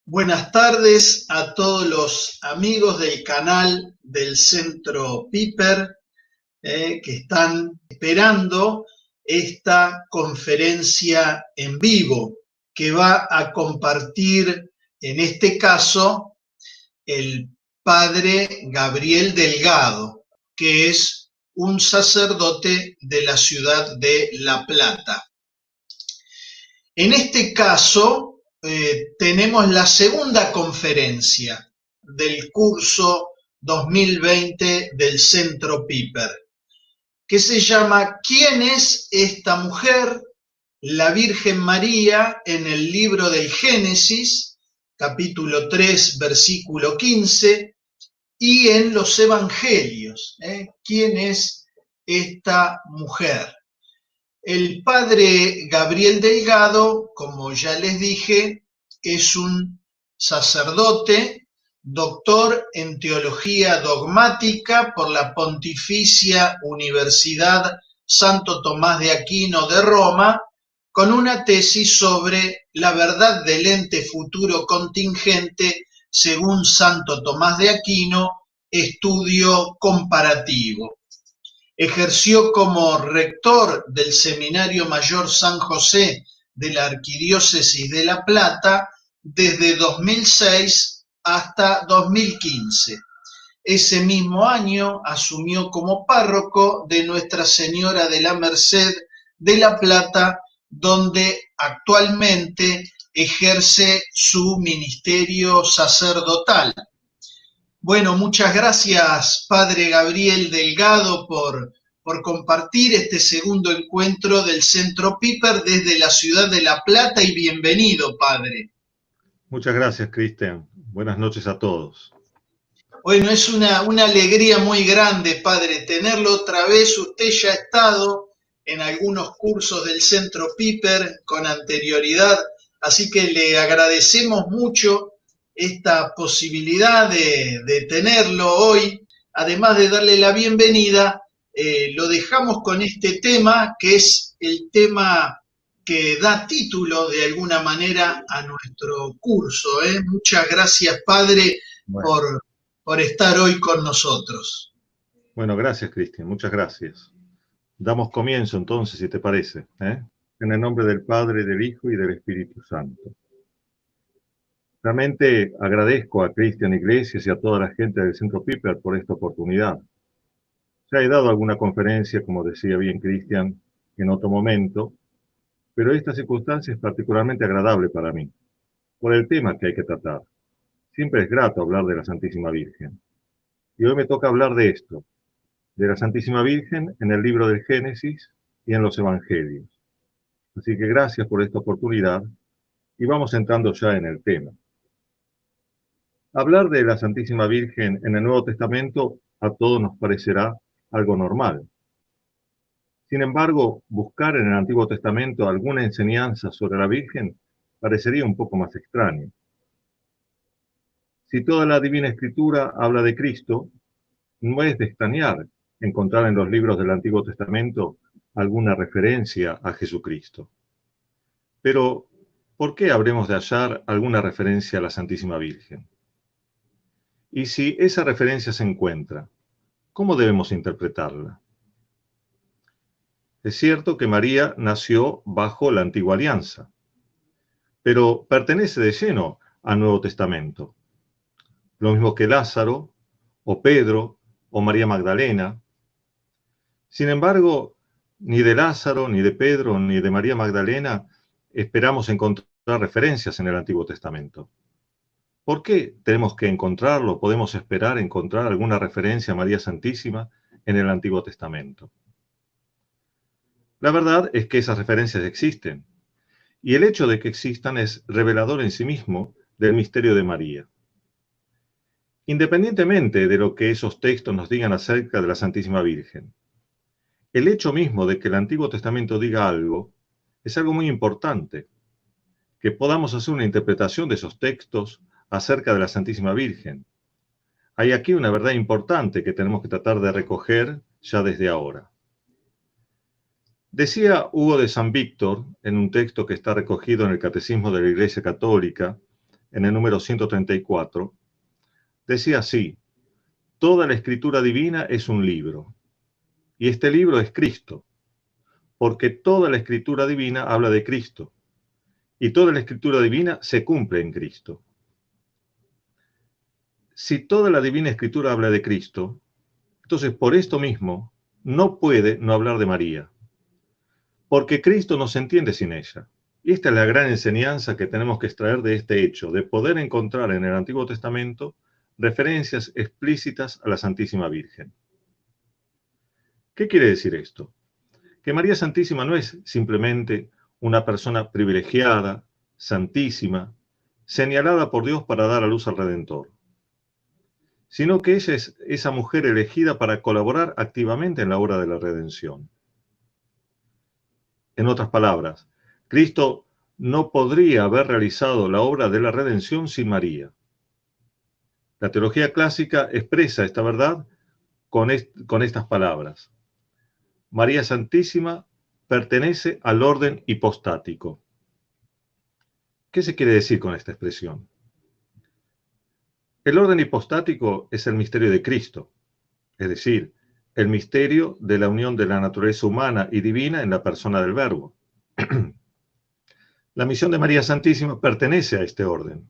Buenas tardes a todos los amigos del canal del Centro Piper que están esperando esta conferencia en vivo que va a compartir, en este caso, el padre Gabriel Delgado, que es un sacerdote de la ciudad de La Plata. En este caso, tenemos la segunda conferencia del curso 2020 del Centro Piper, que se llama ¿Quién es esta mujer? La Virgen María en el libro del Génesis, capítulo 3, versículo 15, y en los Evangelios. ¿Quién es esta mujer? El padre Gabriel Delgado, como ya les dije, es un sacerdote, doctor en teología dogmática por la Pontificia Universidad Santo Tomás de Aquino de Roma, con una tesis sobre la verdad del ente futuro contingente según Santo Tomás de Aquino, estudio comparativo. Ejerció como rector del Seminario Mayor San José de la Arquidiócesis de La Plata desde 2006 hasta 2015. Ese mismo año asumió como párroco de Nuestra Señora de la Merced de La Plata, donde actualmente ejerce su ministerio sacerdotal. Bueno, muchas gracias, padre Gabriel Delgado, por compartir este segundo encuentro del Centro Piper desde la ciudad de La Plata y bienvenido, padre. Muchas gracias, Cristian. Buenas noches a todos. Bueno, es una alegría muy grande, padre, tenerlo otra vez. Usted ya ha estado en algunos cursos del Centro Piper con anterioridad, así que le agradecemos mucho esta posibilidad de tenerlo hoy. Además de darle la bienvenida, lo dejamos con este tema, que es el tema que da título de alguna manera a nuestro curso. Muchas gracias, padre, Bueno, por estar hoy con nosotros. bueno, gracias, Cristian. Muchas gracias. Damos comienzo entonces, si te parece, en el nombre del Padre, del Hijo y del Espíritu Santo. Realmente agradezco a Cristian Iglesias y a toda la gente del Centro Piper por esta oportunidad. Ya he dado alguna conferencia, como decía bien Cristian, en otro momento, pero esta circunstancia es particularmente agradable para mí, por el tema que hay que tratar. Siempre es grato hablar de la Santísima Virgen. Y hoy me toca hablar de esto, de la Santísima Virgen en el libro del Génesis y en los Evangelios. Así que gracias por esta oportunidad y vamos entrando ya en el tema. Hablar de la Santísima Virgen en el Nuevo Testamento a todos nos parecerá algo normal. Sin embargo, buscar en el Antiguo Testamento alguna enseñanza sobre la Virgen parecería un poco más extraño. Si toda la Divina Escritura habla de Cristo, no es de extrañar encontrar en los libros del Antiguo Testamento alguna referencia a Jesucristo. Pero, ¿por qué habremos de hallar alguna referencia a la Santísima Virgen? Y si esa referencia se encuentra, ¿cómo debemos interpretarla? Es cierto que María nació bajo la Antigua Alianza, pero pertenece de lleno al Nuevo Testamento. Lo mismo que Lázaro, o Pedro, o María Magdalena. Sin embargo, ni de Lázaro, ni de Pedro, ni de María Magdalena esperamos encontrar referencias en el Antiguo Testamento. ¿Por qué tenemos que encontrarlo? ¿Podemos esperar encontrar alguna referencia a María Santísima en el Antiguo Testamento? La verdad es que esas referencias existen, y el hecho de que existan es revelador en sí mismo del misterio de María. Independientemente de lo que esos textos nos digan acerca de la Santísima Virgen, el hecho mismo de que el Antiguo Testamento diga algo es algo muy importante, que podamos hacer una interpretación de esos textos acerca de la Santísima Virgen. Hay aquí una verdad importante que tenemos que tratar de recoger ya desde ahora. Decía Hugo de San Víctor, en un texto que está recogido en el Catecismo de la Iglesia Católica, en el número 134, decía así: toda la escritura divina es un libro, y este libro es Cristo, porque toda la escritura divina habla de Cristo, y toda la escritura divina se cumple en Cristo. Si toda la divina escritura habla de Cristo, entonces por esto mismo no puede no hablar de María, porque Cristo no se entiende sin ella. Y esta es la gran enseñanza que tenemos que extraer de este hecho, de poder encontrar en el Antiguo Testamento referencias explícitas a la Santísima Virgen. ¿Qué quiere decir esto? Que María Santísima no es simplemente una persona privilegiada, santísima, señalada por Dios para dar a luz al Redentor, sino que ella es esa mujer elegida para colaborar activamente en la obra de la redención. En otras palabras, Cristo no podría haber realizado la obra de la redención sin María. La teología clásica expresa esta verdad con estas palabras: María Santísima pertenece al orden hipostático. ¿Qué se quiere decir con esta expresión? El orden hipostático es el misterio de Cristo, es decir, el misterio de la unión de la naturaleza humana y divina en la persona del Verbo. La misión de María Santísima pertenece a este orden.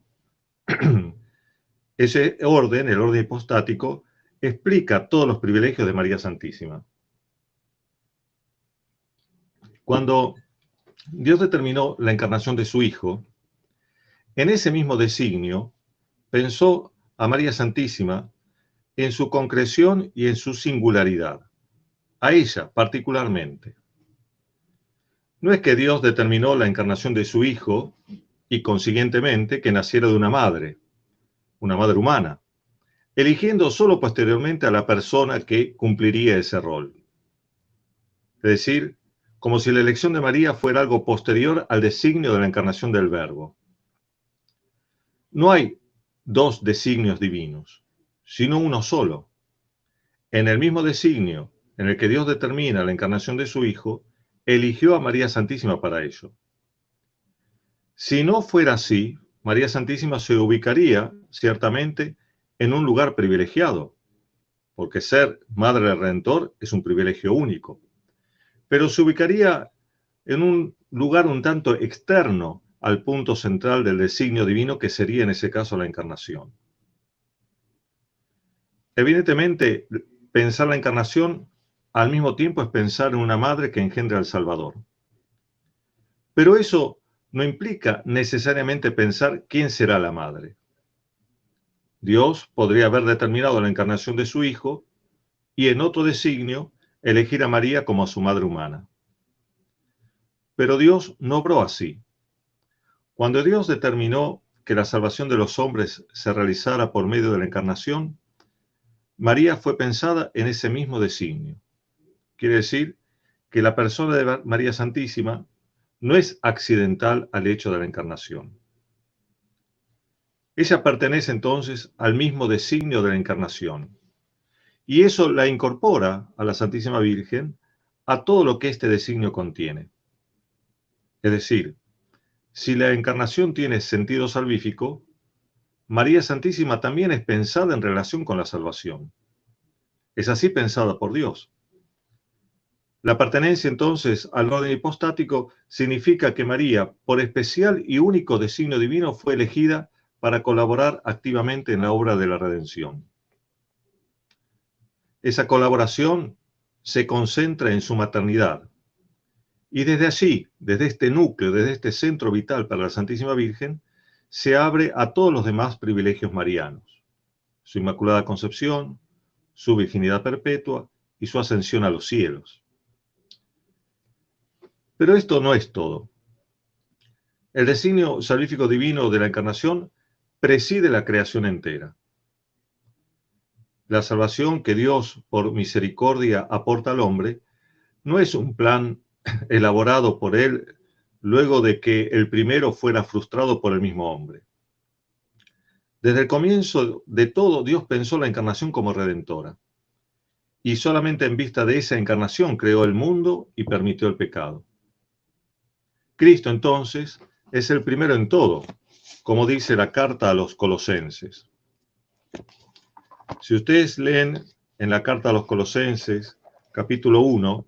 Ese orden, el orden hipostático, explica todos los privilegios de María Santísima. Cuando Dios determinó la encarnación de su Hijo, en ese mismo designio pensó a María Santísima en su concreción y en su singularidad, a ella particularmente. No es que Dios determinó la encarnación de su Hijo y consiguientemente que naciera de una madre humana, eligiendo solo posteriormente a la persona que cumpliría ese rol. Es decir, como si la elección de María fuera algo posterior al designio de la encarnación del Verbo. No hay dos designios divinos, sino uno solo. En el mismo designio en el que Dios determina la encarnación de su Hijo, eligió a María Santísima para ello. Si no fuera así, María Santísima se ubicaría ciertamente en un lugar privilegiado, porque ser Madre del Redentor es un privilegio único, pero se ubicaría en un lugar un tanto externo al punto central del designio divino, que sería en ese caso la encarnación. Evidentemente, pensar la encarnación al mismo tiempo es pensar en una madre que engendra al Salvador. Pero eso no implica necesariamente pensar quién será la madre. Dios podría haber determinado la encarnación de su Hijo y en otro designio elegir a María como a su madre humana. Pero Dios no obró así. Cuando Dios determinó que la salvación de los hombres se realizara por medio de la encarnación, María fue pensada en ese mismo designio. Quiere decir que la persona de María Santísima no es accidental al hecho de la encarnación. Ella pertenece entonces al mismo designio de la encarnación, y eso la incorpora a la Santísima Virgen a todo lo que este designio contiene. Es decir, si la encarnación tiene sentido salvífico, María Santísima también es pensada en relación con la salvación. Es así pensada por Dios. La pertenencia entonces al orden hipostático significa que María, por especial y único designio divino, fue elegida para colaborar activamente en la obra de la redención. Esa colaboración se concentra en su maternidad. Y desde allí, desde este núcleo, desde este centro vital para la Santísima Virgen, se abre a todos los demás privilegios marianos: su Inmaculada Concepción, su virginidad perpetua y su ascensión a los cielos. Pero esto no es todo. El designio salvífico divino de la encarnación preside la creación entera. La salvación que Dios, por misericordia, aporta al hombre no es un plan elaborado por él luego de que el primero fuera frustrado por el mismo hombre. Desde el comienzo de todo, Dios pensó la encarnación como redentora. Y solamente en vista de esa encarnación creó el mundo y permitió el pecado. Cristo, entonces, es el primero en todo, como dice la carta a los Colosenses. Si ustedes leen en la carta a los Colosenses, capítulo 1,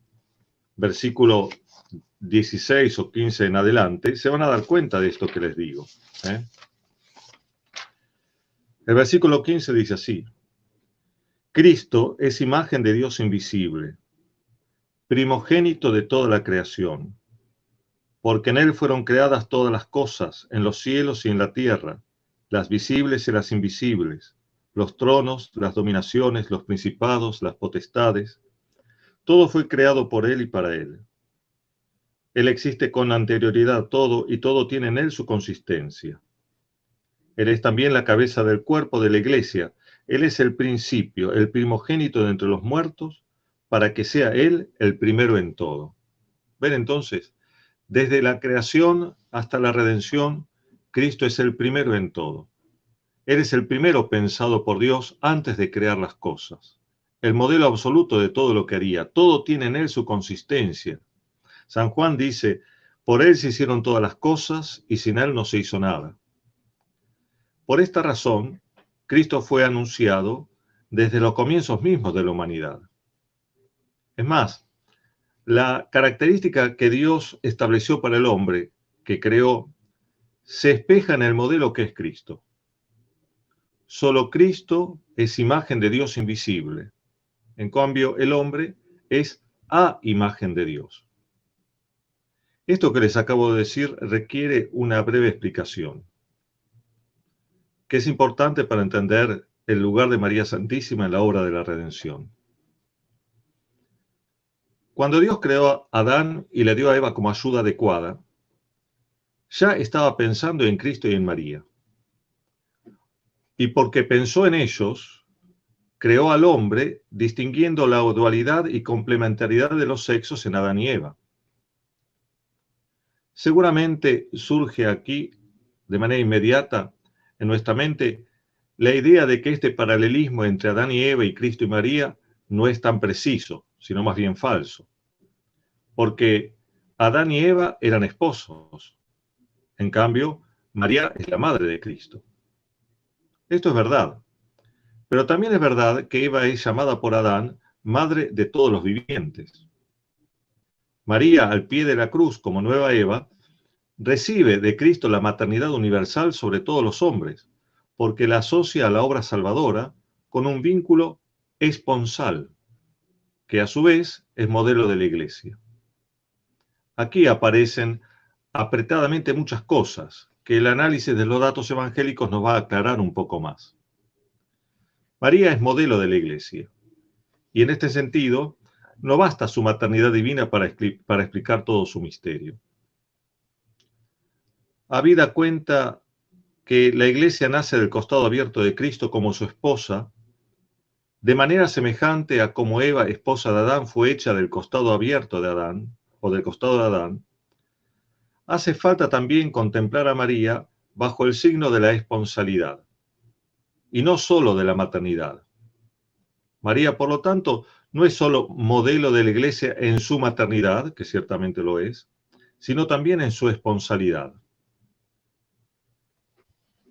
versículo 16 o 15 en adelante, se van a dar cuenta de esto que les digo. El versículo 15 dice así: Cristo es imagen de Dios invisible, primogénito de toda la creación, porque en Él fueron creadas todas las cosas, en los cielos y en la tierra, las visibles y las invisibles, los tronos, las dominaciones, los principados, las potestades. Todo fue creado por Él y para Él. Él existe con anterioridad a todo y todo tiene en Él su consistencia. Él es también la cabeza del cuerpo de la iglesia. Él es el principio, el primogénito de entre los muertos, para que sea Él el primero en todo. ¿Ven entonces? Desde la creación hasta la redención, Cristo es el primero en todo. Él es el primero pensado por Dios antes de crear las cosas. El modelo absoluto de todo lo que haría. Todo tiene en Él su consistencia. San Juan dice, por Él se hicieron todas las cosas y sin Él no se hizo nada. Por esta razón, Cristo fue anunciado desde los comienzos mismos de la humanidad. Es más, la característica que Dios estableció para el hombre, que creó, se espeja en el modelo que es Cristo. Solo Cristo es imagen de Dios invisible. En cambio, el hombre es a imagen de Dios. Esto que les acabo de decir requiere una breve explicación, que es importante para entender el lugar de María Santísima en la obra de la redención. Cuando Dios creó a Adán y le dio a Eva como ayuda adecuada, ya estaba pensando en Cristo y en María. Y porque pensó en ellos, creó al hombre distinguiendo la dualidad y complementariedad de los sexos en Adán y Eva. Seguramente surge aquí, de manera inmediata, en nuestra mente, la idea de que este paralelismo entre Adán y Eva y Cristo y María no es tan preciso, sino más bien falso. Porque Adán y Eva eran esposos. En cambio, María es la madre de Cristo. Esto es verdad. Pero también es verdad que Eva es llamada por Adán madre de todos los vivientes. María, al pie de la cruz, como nueva Eva, recibe de Cristo la maternidad universal sobre todos los hombres, porque la asocia a la obra salvadora con un vínculo esponsal, que a su vez es modelo de la Iglesia. Aquí aparecen apretadamente muchas cosas que el análisis de los datos evangélicos nos va a aclarar un poco más. María es modelo de la Iglesia, y en este sentido no basta su maternidad divina para explicar todo su misterio. Habida cuenta que la Iglesia nace del costado abierto de Cristo como su esposa, de manera semejante a como Eva, esposa de Adán, fue hecha del costado abierto de Adán, o del costado de Adán, hace falta también contemplar a María bajo el signo de la esponsalidad, y no solo de la maternidad. María, por lo tanto, no es solo modelo de la Iglesia en su maternidad, que ciertamente lo es, sino también en su esponsalidad.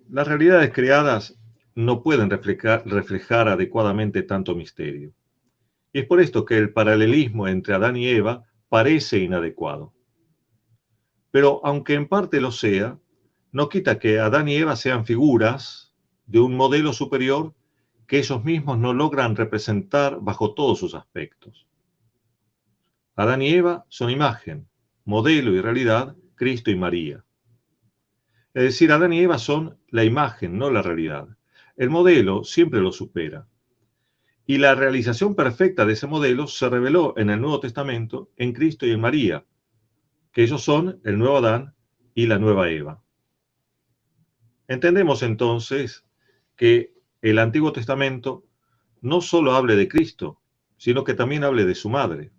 Las realidades creadas no pueden reflejar adecuadamente tanto misterio. Y es por esto que el paralelismo entre Adán y Eva parece inadecuado. Pero aunque en parte lo sea, no quita que Adán y Eva sean figuras de un modelo superior que ellos mismos no logran representar bajo todos sus aspectos. Adán y Eva son imagen, modelo y realidad, Cristo y María. Es decir, Adán y Eva son la imagen, no la realidad. El modelo siempre lo supera. Y la realización perfecta de ese modelo se reveló en el Nuevo Testamento en Cristo y en María, que ellos son el nuevo Adán y la nueva Eva. Entendemos entonces que el Antiguo Testamento no solo hable de Cristo, sino que también hable de su madre.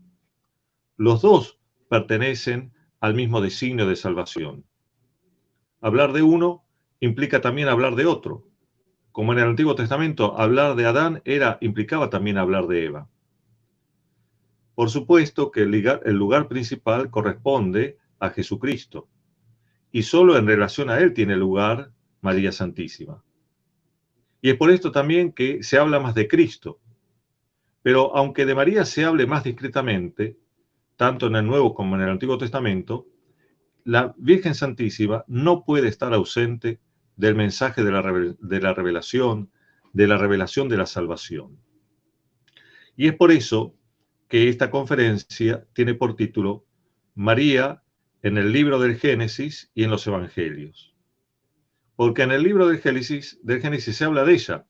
Los dos pertenecen al mismo designio de salvación. Hablar de uno implica también hablar de otro. Como en el Antiguo Testamento, hablar de Adán implicaba también hablar de Eva. Por supuesto que el lugar principal corresponde a Jesucristo, y solo en relación a Él tiene lugar María Santísima. Y es por esto también que se habla más de Cristo. Pero aunque de María se hable más discretamente, tanto en el Nuevo como en el Antiguo Testamento, la Virgen Santísima no puede estar ausente del mensaje de la revelación, de la salvación. Y es por eso que esta conferencia tiene por título María en el libro del Génesis y en los Evangelios. Porque en el libro del Génesis se habla de ella,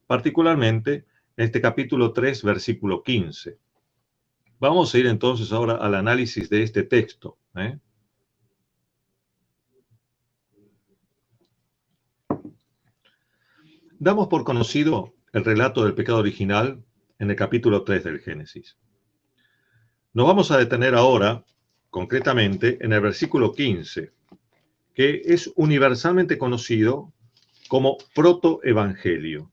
particularmente en este capítulo 3, versículo 15. Vamos a ir entonces ahora al análisis de este texto. Damos por conocido el relato del pecado original en el capítulo 3 del Génesis. Nos vamos a detener ahora, concretamente, en el versículo 15, que es universalmente conocido como protoevangelio.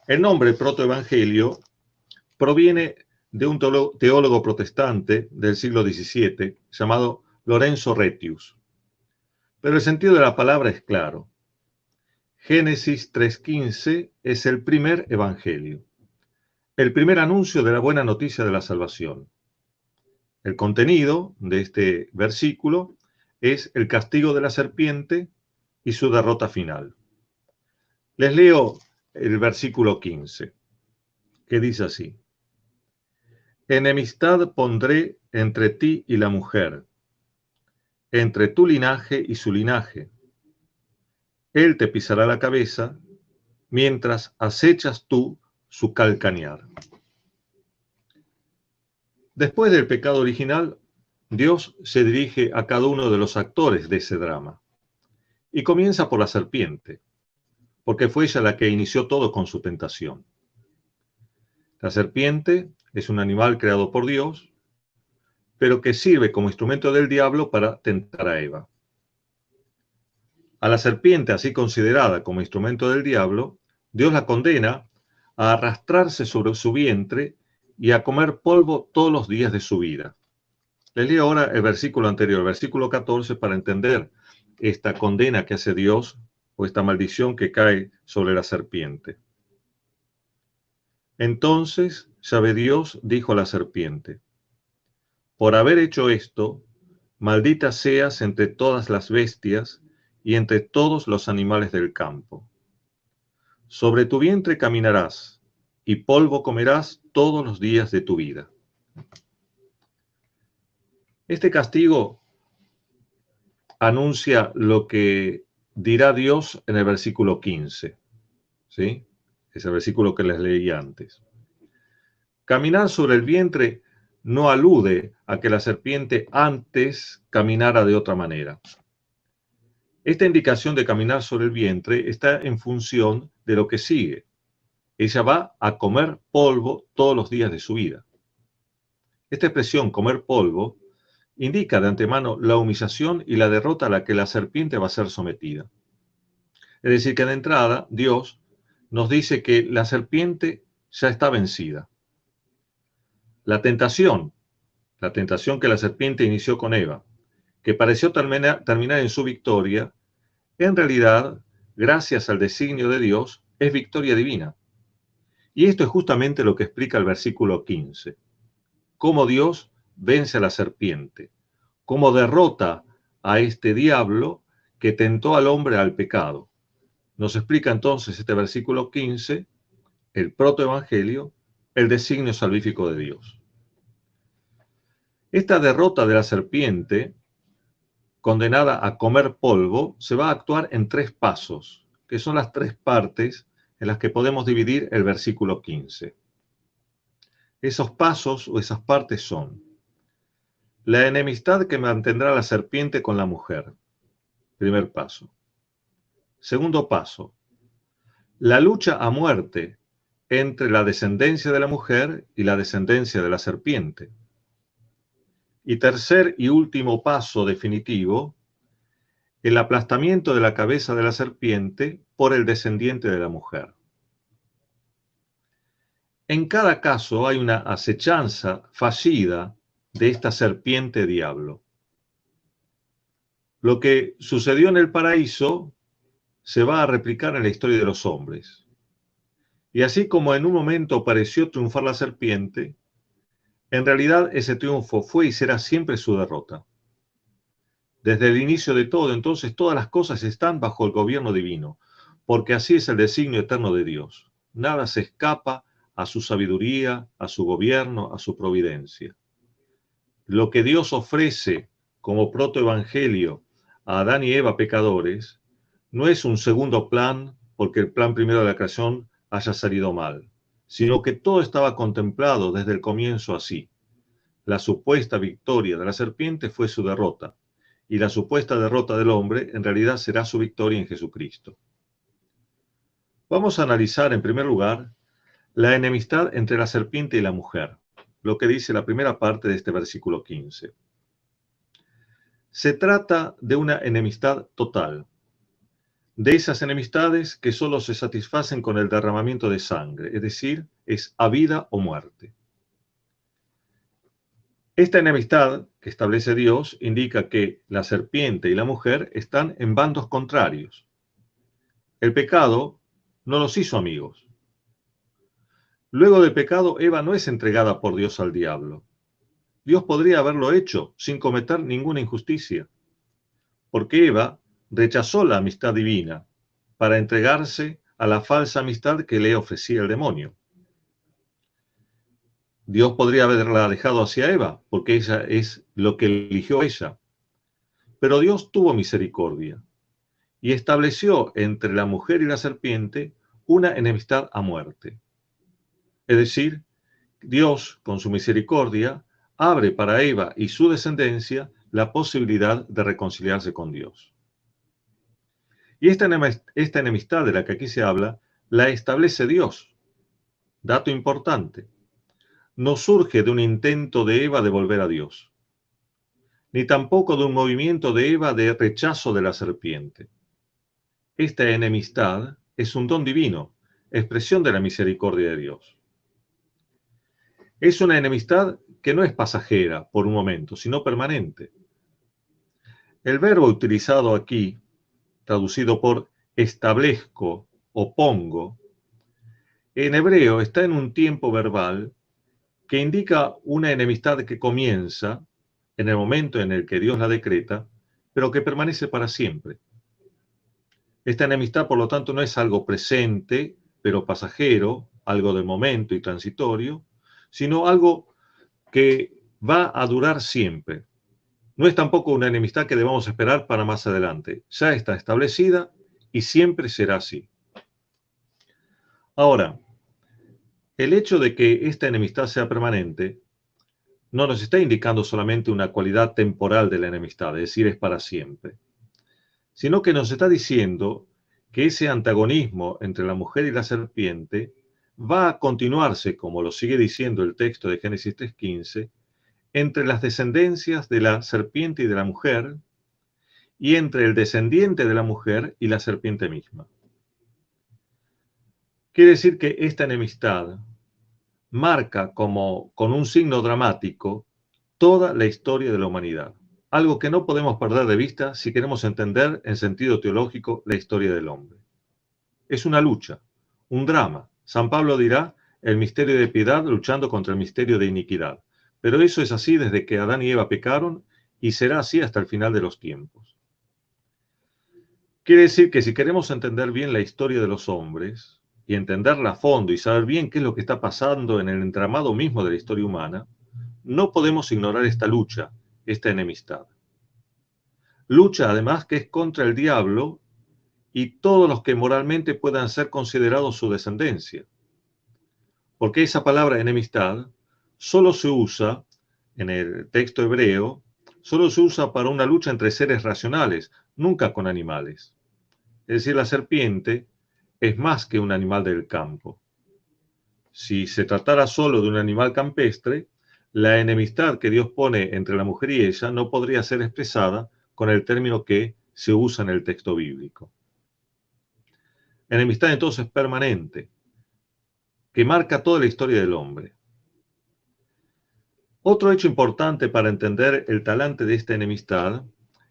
El nombre protoevangelio proviene de un teólogo protestante del siglo XVII llamado Lorenzo Retius. Pero el sentido de la palabra es claro. Génesis 3:15 es el primer evangelio, el primer anuncio de la buena noticia de la salvación. El contenido de este versículo es el castigo de la serpiente y su derrota final. Les leo el versículo 15, que dice así: Enemistad pondré entre ti y la mujer, entre tu linaje y su linaje. Él te pisará la cabeza, mientras acechas tú su calcañar. Después del pecado original, Dios se dirige a cada uno de los actores de ese drama. Y comienza por la serpiente, porque fue ella la que inició todo con su tentación. La serpiente es un animal creado por Dios, pero que sirve como instrumento del diablo para tentar a Eva. A la serpiente, así considerada como instrumento del diablo, Dios la condena a arrastrarse sobre su vientre y a comer polvo todos los días de su vida. Les leo ahora el versículo anterior, el versículo 14, para entender esta condena que hace Dios o esta maldición que cae sobre la serpiente. Entonces Yahvé Dios dijo a la serpiente: por haber hecho esto, maldita seas entre todas las bestias y entre todos los animales del campo. Sobre tu vientre caminarás, y polvo comerás todos los días de tu vida. Este castigo anuncia lo que dirá Dios en el versículo 15. ¿Sí? Es el versículo que les leí antes. Caminar sobre el vientre no alude a que la serpiente antes caminara de otra manera. Esta indicación de caminar sobre el vientre está en función de lo que sigue. Ella va a comer polvo todos los días de su vida. Esta expresión, comer polvo, indica de antemano la humillación y la derrota a la que la serpiente va a ser sometida. Es decir, que de entrada Dios nos dice que la serpiente ya está vencida. La tentación que la serpiente inició con Eva, que pareció terminar en su victoria, en realidad, gracias al designio de Dios, es victoria divina. Y esto es justamente lo que explica el versículo 15. Cómo Dios vence a la serpiente, cómo derrota a este diablo que tentó al hombre al pecado. Nos explica entonces este versículo 15, el protoevangelio, el designio salvífico de Dios. Esta derrota de la serpiente, condenada a comer polvo, se va a actuar en 3 pasos, que son las 3 partes en las que podemos dividir el versículo 15. Esos pasos o esas partes son: la enemistad que mantendrá la serpiente con la mujer. Primer paso. Segundo paso, la lucha a muerte entre la descendencia de la mujer y la descendencia de la serpiente. Y tercer y último paso definitivo, el aplastamiento de la cabeza de la serpiente por el descendiente de la mujer. En cada caso hay una acechanza fallida de esta serpiente diablo. Lo que sucedió en el paraíso se va a replicar en la historia de los hombres. Y así como en un momento pareció triunfar la serpiente, en realidad ese triunfo fue y será siempre su derrota. Desde el inicio de todo, entonces, todas las cosas están bajo el gobierno divino, porque así es el designio eterno de Dios. Nada se escapa a su sabiduría, a su gobierno, a su providencia. Lo que Dios ofrece como protoevangelio a Adán y Eva pecadores no es un segundo plan porque el plan primero de la creación haya salido mal, sino que todo estaba contemplado desde el comienzo así. La supuesta victoria de la serpiente fue su derrota, y la supuesta derrota del hombre en realidad será su victoria en Jesucristo. Vamos a analizar en primer lugar la enemistad entre la serpiente y la mujer, lo que dice la primera parte de este versículo 15. Se trata de una enemistad total, de esas enemistades que solo se satisfacen con el derramamiento de sangre, es decir, es a vida o muerte. Esta enemistad que establece Dios indica que la serpiente y la mujer están en bandos contrarios. El pecado no los hizo amigos. Luego del pecado, Eva no es entregada por Dios al diablo. Dios podría haberlo hecho sin cometer ninguna injusticia, porque Eva rechazó la amistad divina para entregarse a la falsa amistad que le ofrecía el demonio. Dios podría haberla dejado hacia Eva, porque ella es lo que eligió ella. Pero Dios tuvo misericordia y estableció entre la mujer y la serpiente una enemistad a muerte. Es decir, Dios, con su misericordia, abre para Eva y su descendencia la posibilidad de reconciliarse con Dios. Y esta enemistad de la que aquí se habla, la establece Dios. Dato importante, no surge de un intento de Eva de volver a Dios, ni tampoco de un movimiento de Eva de rechazo de la serpiente. Esta enemistad es un don divino, expresión de la misericordia de Dios. Es una enemistad que no es pasajera por un momento, sino permanente. El verbo utilizado aquí, traducido por establezco o pongo, en hebreo está en un tiempo verbal que indica una enemistad que comienza en el momento en el que Dios la decreta, pero que permanece para siempre. Esta enemistad, por lo tanto, no es algo presente, pero pasajero, algo de momento y transitorio, sino algo que va a durar siempre. No es tampoco una enemistad que debamos esperar para más adelante. Ya está establecida y siempre será así. Ahora, el hecho de que esta enemistad sea permanente no nos está indicando solamente una cualidad temporal de la enemistad, es decir, es para siempre, sino que nos está diciendo que ese antagonismo entre la mujer y la serpiente va a continuarse, como lo sigue diciendo el texto de Génesis 3:15, entre las descendencias de la serpiente y de la mujer, y entre el descendiente de la mujer y la serpiente misma. Quiere decir que esta enemistad marca con un signo dramático toda la historia de la humanidad, algo que no podemos perder de vista si queremos entender en sentido teológico la historia del hombre. Es una lucha, un drama. San Pablo dirá, el misterio de piedad luchando contra el misterio de iniquidad. Pero eso es así desde que Adán y Eva pecaron y será así hasta el final de los tiempos. Quiere decir que si queremos entender bien la historia de los hombres y entenderla a fondo y saber bien qué es lo que está pasando en el entramado mismo de la historia humana, no podemos ignorar esta lucha, esta enemistad. Lucha además que es contra el diablo y todos los que moralmente puedan ser considerados su descendencia. Porque esa palabra enemistad solo se usa, en el texto hebreo, solo se usa para una lucha entre seres racionales, nunca con animales. Es decir, la serpiente es más que un animal del campo. Si se tratara solo de un animal campestre, la enemistad que Dios pone entre la mujer y ella no podría ser expresada con el término que se usa en el texto bíblico. Enemistad entonces permanente, que marca toda la historia del hombre. Otro hecho importante para entender el talante de esta enemistad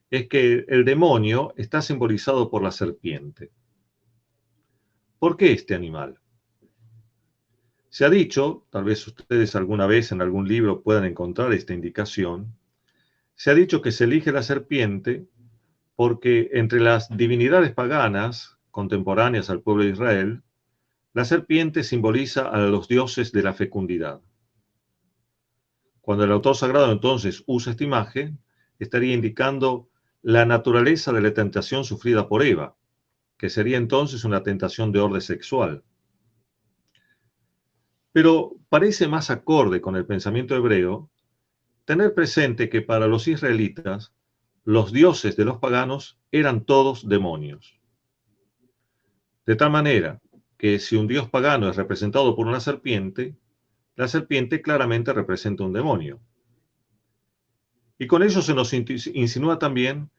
es que el demonio está simbolizado por la serpiente. ¿Por qué este animal? Se ha dicho, tal vez ustedes alguna vez en algún libro puedan encontrar esta indicación, se ha dicho que se elige la serpiente porque entre las divinidades paganas contemporáneas al pueblo de Israel, la serpiente simboliza a los dioses de la fecundidad. Cuando el autor sagrado entonces usa esta imagen, estaría indicando la naturaleza de la tentación sufrida por Eva, que sería entonces una tentación de orden sexual. Pero parece más acorde con el pensamiento hebreo tener presente que para los israelitas, los dioses de los paganos eran todos demonios. De tal manera que si un dios pagano es representado por una serpiente, la serpiente claramente representa un demonio. Y con ello se nos insinúa también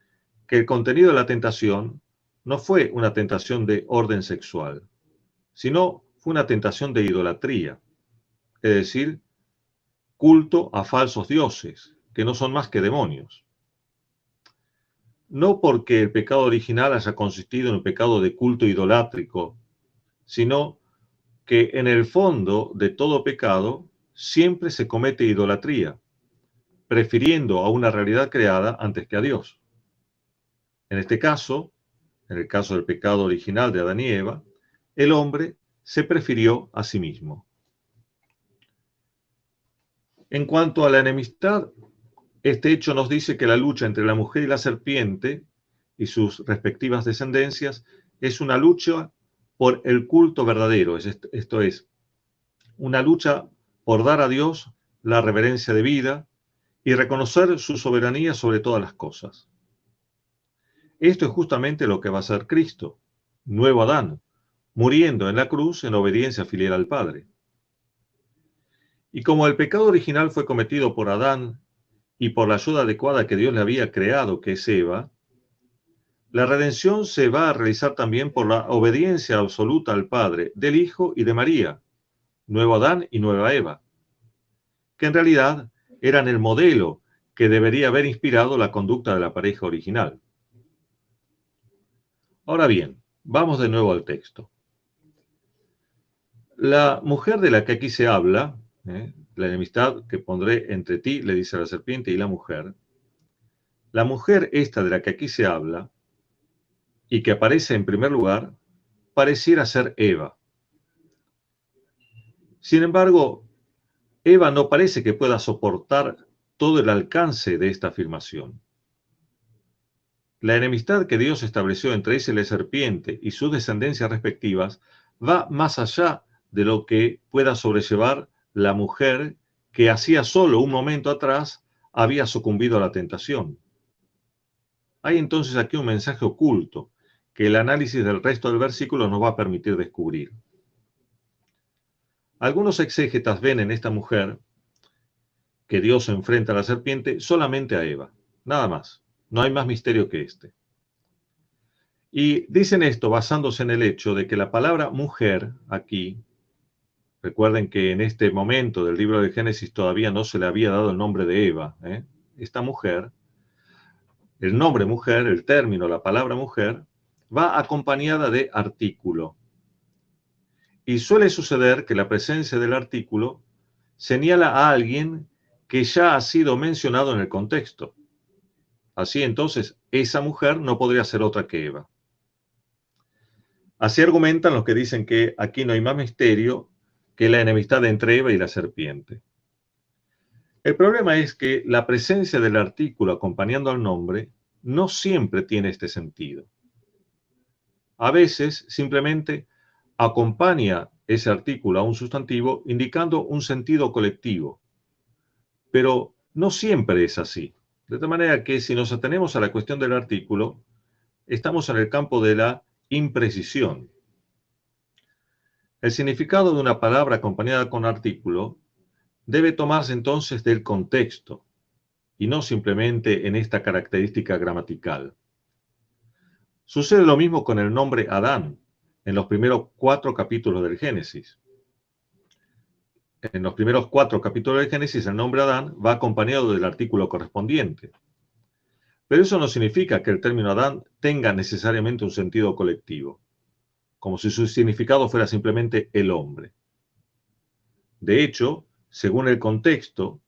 que el contenido de la tentación no fue una tentación de orden sexual, sino fue una tentación de idolatría, es decir, culto a falsos dioses, que no son más que demonios. No porque el pecado original haya consistido en un pecado de culto idolátrico, sino que en el fondo de todo pecado siempre se comete idolatría, prefiriendo a una realidad creada antes que a Dios. En este caso, en el caso del pecado original de Adán y Eva, el hombre se prefirió a sí mismo. En cuanto a la enemistad, este hecho nos dice que la lucha entre la mujer y la serpiente y sus respectivas descendencias es una lucha por el culto verdadero, esto es, una lucha por dar a Dios la reverencia debida y reconocer su soberanía sobre todas las cosas. Esto es justamente lo que va a hacer Cristo, nuevo Adán, muriendo en la cruz en obediencia filial al Padre. Y como el pecado original fue cometido por Adán y por la ayuda adecuada que Dios le había creado, que es Eva, la redención se va a realizar también por la obediencia absoluta al Padre, del Hijo y de María, nuevo Adán y nueva Eva, que en realidad eran el modelo que debería haber inspirado la conducta de la pareja original. Ahora bien, vamos de nuevo al texto. La mujer de la que aquí se habla, la enemistad que pondré entre ti, le dice la serpiente, y la mujer esta de la que aquí se habla, y que aparece en primer lugar, pareciera ser Eva. Sin embargo, Eva no parece que pueda soportar todo el alcance de esta afirmación. La enemistad que Dios estableció entre ella y la serpiente y sus descendencias respectivas va más allá de lo que pueda sobrellevar la mujer que hacía solo un momento atrás había sucumbido a la tentación. Hay entonces aquí un mensaje oculto que el análisis del resto del versículo nos va a permitir descubrir. Algunos exégetas ven en esta mujer que Dios enfrenta a la serpiente solamente a Eva, nada más. No hay más misterio que este. Y dicen esto basándose en el hecho de que la palabra mujer aquí, recuerden que en este momento del libro de Génesis todavía no se le había dado el nombre de Eva, esta mujer, el nombre mujer, el término, la palabra mujer, va acompañada de artículo. Y suele suceder que la presencia del artículo señala a alguien que ya ha sido mencionado en el contexto. Así entonces, esa mujer no podría ser otra que Eva. Así argumentan los que dicen que aquí no hay más misterio que la enemistad entre Eva y la serpiente. El problema es que la presencia del artículo acompañando al nombre no siempre tiene este sentido. A veces simplemente acompaña ese artículo a un sustantivo indicando un sentido colectivo, pero no siempre es así. De tal manera que si nos atenemos a la cuestión del artículo, estamos en el campo de la imprecisión. El significado de una palabra acompañada con artículo debe tomarse entonces del contexto y no simplemente en esta característica gramatical. Sucede lo mismo con el nombre Adán en los primeros 4 capítulos del Génesis. En los primeros 4 capítulos del Génesis el nombre Adán va acompañado del artículo correspondiente. Pero eso no significa que el término Adán tenga necesariamente un sentido colectivo, como si su significado fuera simplemente el hombre. De hecho, según el contexto,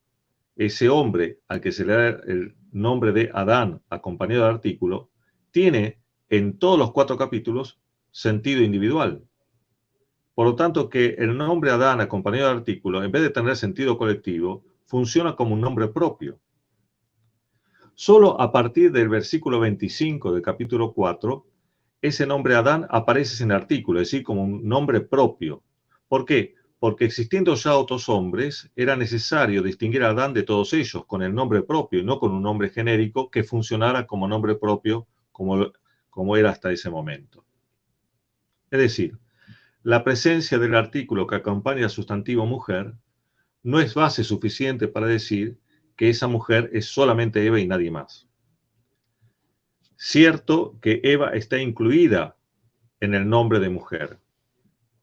ese hombre al que se le da el nombre de Adán acompañado del artículo, tiene en todos los 4 capítulos sentido individual. Por lo tanto, que el nombre Adán acompañado del artículo, en vez de tener sentido colectivo, funciona como un nombre propio. Solo a partir del versículo 25 del capítulo 4, ese nombre Adán aparece sin artículo, es decir, como un nombre propio. ¿Por qué? Porque existiendo ya otros hombres, era necesario distinguir a Adán de todos ellos con el nombre propio y no con un nombre genérico que funcionara como nombre propio como era hasta ese momento. Es decir, la presencia del artículo que acompaña al sustantivo mujer no es base suficiente para decir que esa mujer es solamente Eva y nadie más. Cierto que Eva está incluida en el nombre de mujer,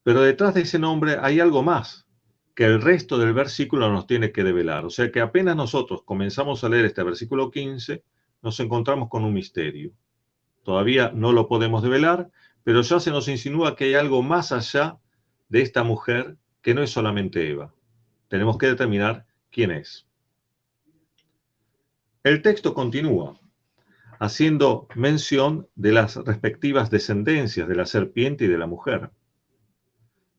pero detrás de ese nombre hay algo más que el resto del versículo nos tiene que develar. O sea que apenas nosotros comenzamos a leer este versículo 15, nos encontramos con un misterio. Todavía no lo podemos develar, pero ya se nos insinúa que hay algo más allá de esta mujer que no es solamente Eva. Tenemos que determinar quién es. El texto continúa haciendo mención de las respectivas descendencias de la serpiente y de la mujer.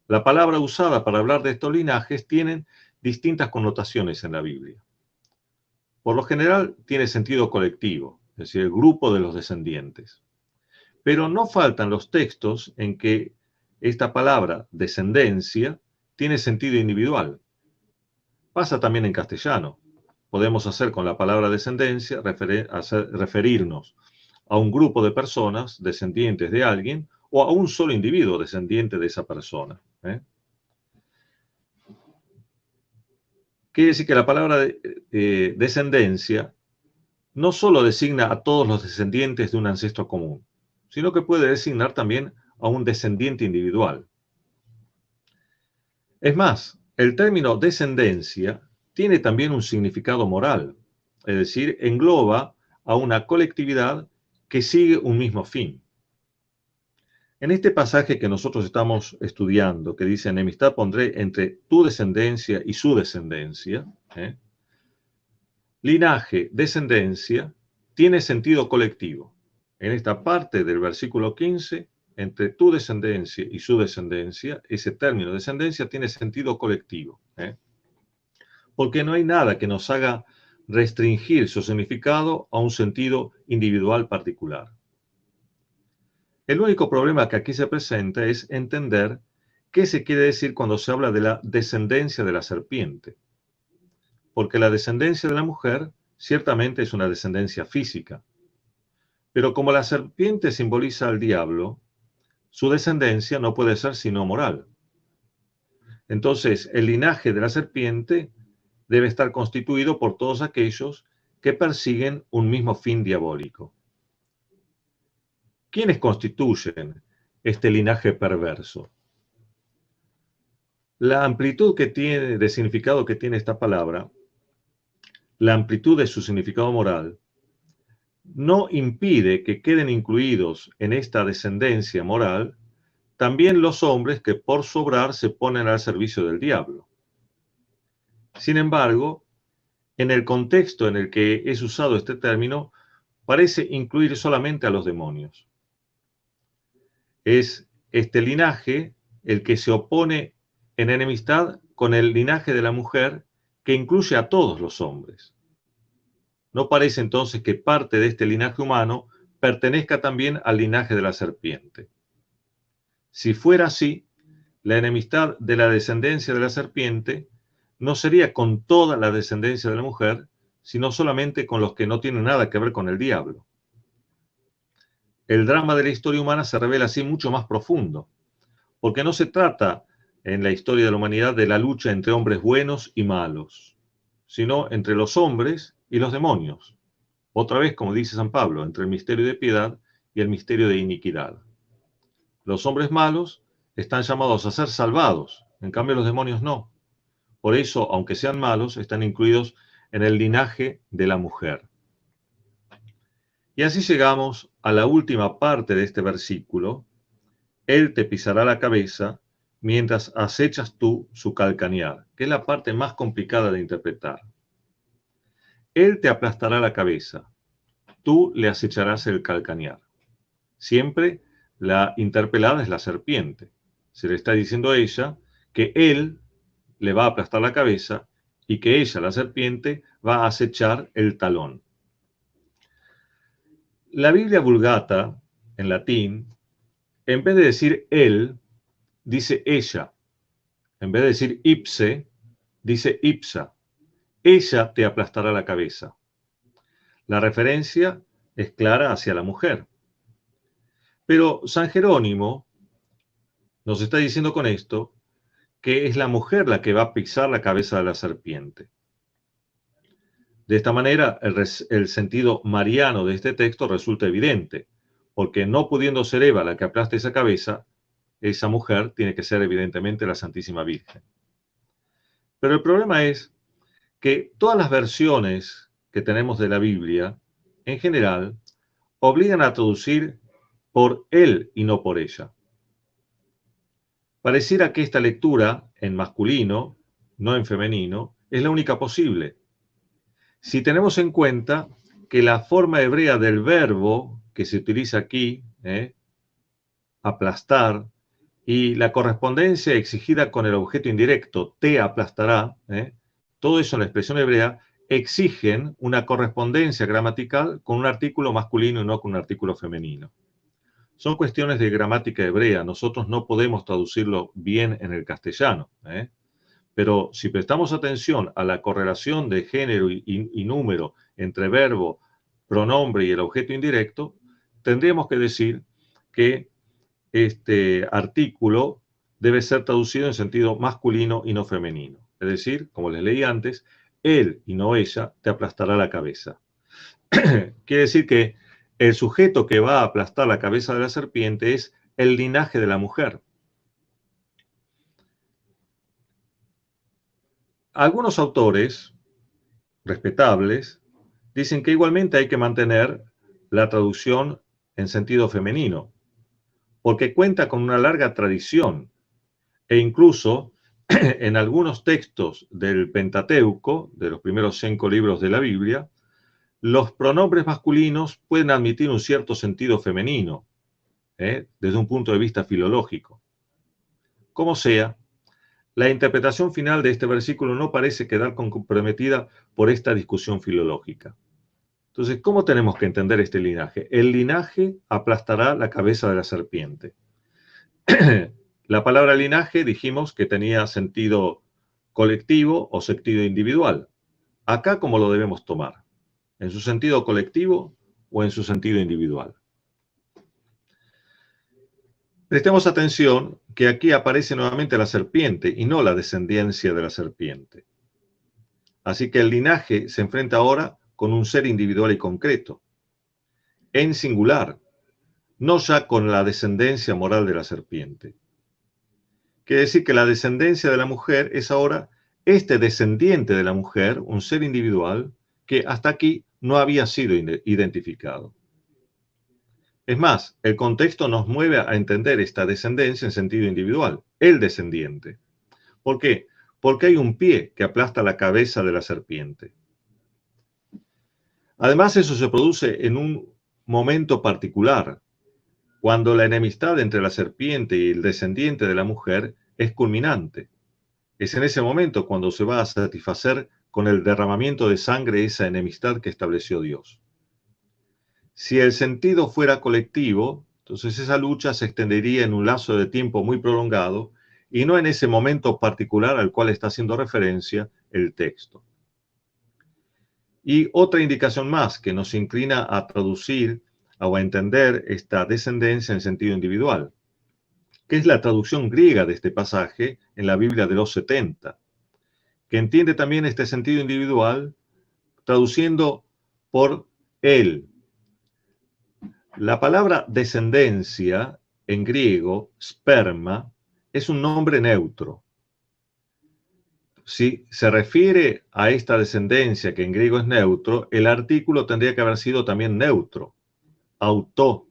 La palabra usada para hablar de estos linajes tienen distintas connotaciones en la Biblia. Por lo general tiene sentido colectivo, es decir, el grupo de los descendientes. Pero no faltan los textos en que esta palabra descendencia tiene sentido individual. Pasa también en castellano. Podemos hacer con la palabra descendencia referirnos a un grupo de personas descendientes de alguien o a un solo individuo descendiente de esa persona. Quiere decir que la palabra descendencia no solo designa a todos los descendientes de un ancestro común, sino que puede designar también a un descendiente individual. Es más, el término descendencia tiene también un significado moral, es decir, engloba a una colectividad que sigue un mismo fin. En este pasaje que nosotros estamos estudiando, que dice, enemistad pondré entre tu descendencia y su descendencia, linaje, descendencia, tiene sentido colectivo. En esta parte del versículo 15, entre tu descendencia y su descendencia, ese término descendencia tiene sentido colectivo. Porque no hay nada que nos haga restringir su significado a un sentido individual particular. El único problema que aquí se presenta es entender qué se quiere decir cuando se habla de la descendencia de la serpiente. Porque la descendencia de la mujer ciertamente es una descendencia física. Pero como la serpiente simboliza al diablo, su descendencia no puede ser sino moral. Entonces, el linaje de la serpiente debe estar constituido por todos aquellos que persiguen un mismo fin diabólico. ¿Quiénes constituyen este linaje perverso? La amplitud de significado que tiene esta palabra, la amplitud de su significado moral, no impide que queden incluidos en esta descendencia moral también los hombres que por su obrar se ponen al servicio del diablo. Sin embargo, en el contexto en el que es usado este término, parece incluir solamente a los demonios. Es este linaje el que se opone en enemistad con el linaje de la mujer que incluye a todos los hombres. No parece entonces que parte de este linaje humano pertenezca también al linaje de la serpiente. Si fuera así, la enemistad de la descendencia de la serpiente no sería con toda la descendencia de la mujer, sino solamente con los que no tienen nada que ver con el diablo. El drama de la historia humana se revela así mucho más profundo, porque no se trata en la historia de la humanidad de la lucha entre hombres buenos y malos, sino entre los hombres y los demonios. Otra vez, como dice San Pablo, entre el misterio de piedad y el misterio de iniquidad. Los hombres malos están llamados a ser salvados, en cambio los demonios no. Por eso, aunque sean malos, están incluidos en el linaje de la mujer. Y así llegamos a la última parte de este versículo. Él te pisará la cabeza mientras acechas tú su calcañar, que es la parte más complicada de interpretar. Él te aplastará la cabeza, tú le acecharás el calcañar. Siempre la interpelada es la serpiente. Se le está diciendo a ella que él le va a aplastar la cabeza y que ella, la serpiente, va a acechar el talón. La Biblia Vulgata, en latín, en vez de decir él, dice ella. En vez de decir ipse, dice ipsa. Ella te aplastará la cabeza. La referencia es clara hacia la mujer. Pero San Jerónimo nos está diciendo con esto que es la mujer la que va a pisar la cabeza de la serpiente. De esta manera, el sentido mariano de este texto resulta evidente, porque no pudiendo ser Eva la que aplaste esa cabeza, esa mujer tiene que ser evidentemente la Santísima Virgen. Pero el problema es que todas las versiones que tenemos de la Biblia, en general, obligan a traducir por él y no por ella. Pareciera que esta lectura en masculino, no en femenino, es la única posible. Si tenemos en cuenta que la forma hebrea del verbo que se utiliza aquí, aplastar, y la correspondencia exigida con el objeto indirecto, te aplastará, todo eso en la expresión hebrea, exigen una correspondencia gramatical con un artículo masculino y no con un artículo femenino. Son cuestiones de gramática hebrea, nosotros no podemos traducirlo bien en el castellano, pero si prestamos atención a la correlación de género y número entre verbo, pronombre y el objeto indirecto, tendríamos que decir que este artículo debe ser traducido en sentido masculino y no femenino. Es decir, como les leí antes, él y no ella te aplastará la cabeza. Quiere decir que el sujeto que va a aplastar la cabeza de la serpiente es el linaje de la mujer. Algunos autores respetables dicen que igualmente hay que mantener la traducción en sentido femenino, porque cuenta con una larga tradición e incluso en algunos textos del Pentateuco, de los primeros 5 libros de la Biblia, los pronombres masculinos pueden admitir un cierto sentido femenino, desde un punto de vista filológico. Como sea, la interpretación final de este versículo no parece quedar comprometida por esta discusión filológica. Entonces, ¿cómo tenemos que entender este linaje? El linaje aplastará la cabeza de la serpiente. La palabra linaje dijimos que tenía sentido colectivo o sentido individual. Acá, ¿cómo lo debemos tomar? ¿En su sentido colectivo o en su sentido individual? Prestemos atención que aquí aparece nuevamente la serpiente y no la descendencia de la serpiente. Así que el linaje se enfrenta ahora con un ser individual y concreto, en singular, no ya con la descendencia moral de la serpiente. Quiere decir que la descendencia de la mujer es ahora este descendiente de la mujer, un ser individual, que hasta aquí no había sido identificado. Es más, el contexto nos mueve a entender esta descendencia en sentido individual, el descendiente. ¿Por qué? Porque hay un pie que aplasta la cabeza de la serpiente. Además, eso se produce en un momento particular, cuando la enemistad entre la serpiente y el descendiente de la mujer es culminante. Es en ese momento cuando se va a satisfacer con el derramamiento de sangre esa enemistad que estableció Dios. Si el sentido fuera colectivo, entonces esa lucha se extendería en un lazo de tiempo muy prolongado y no en ese momento particular al cual está haciendo referencia el texto. Y otra indicación más que nos inclina a traducir o a entender esta descendencia en sentido individual, que es la traducción griega de este pasaje en la Biblia de los 70, que entiende también este sentido individual traduciendo por él. La palabra descendencia en griego, sperma, es un nombre neutro. Si se refiere a esta descendencia que en griego es neutro, el artículo tendría que haber sido también neutro. autó.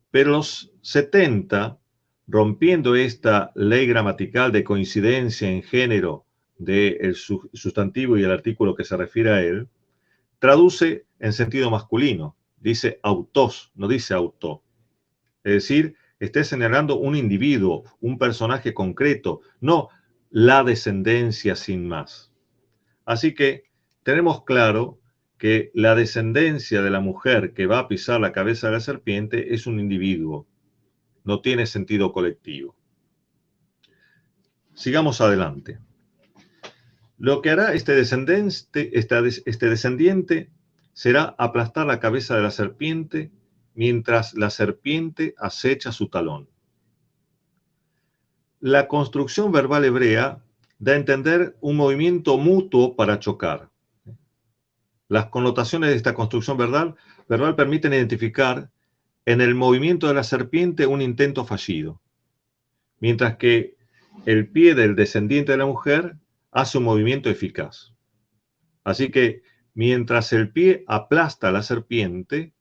Pero los 70, rompiendo esta ley gramatical de coincidencia en género del sustantivo y el artículo que se refiere a él, traduce en sentido masculino. Dice autos, no dice autó. Es decir, está señalando un individuo, un personaje concreto, no la descendencia sin más. Así que tenemos claro que la descendencia de la mujer que va a pisar la cabeza de la serpiente es un individuo, no tiene sentido colectivo. Sigamos adelante. Lo que hará este descendiente será aplastar la cabeza de la serpiente mientras la serpiente acecha su talón. La construcción verbal hebrea da a entender un movimiento mutuo para chocar. Las connotaciones de esta construcción verbal permiten identificar en el movimiento de la serpiente un intento fallido, mientras que el pie del descendiente de la mujer hace un movimiento eficaz. Así que mientras el pie aplasta a la serpiente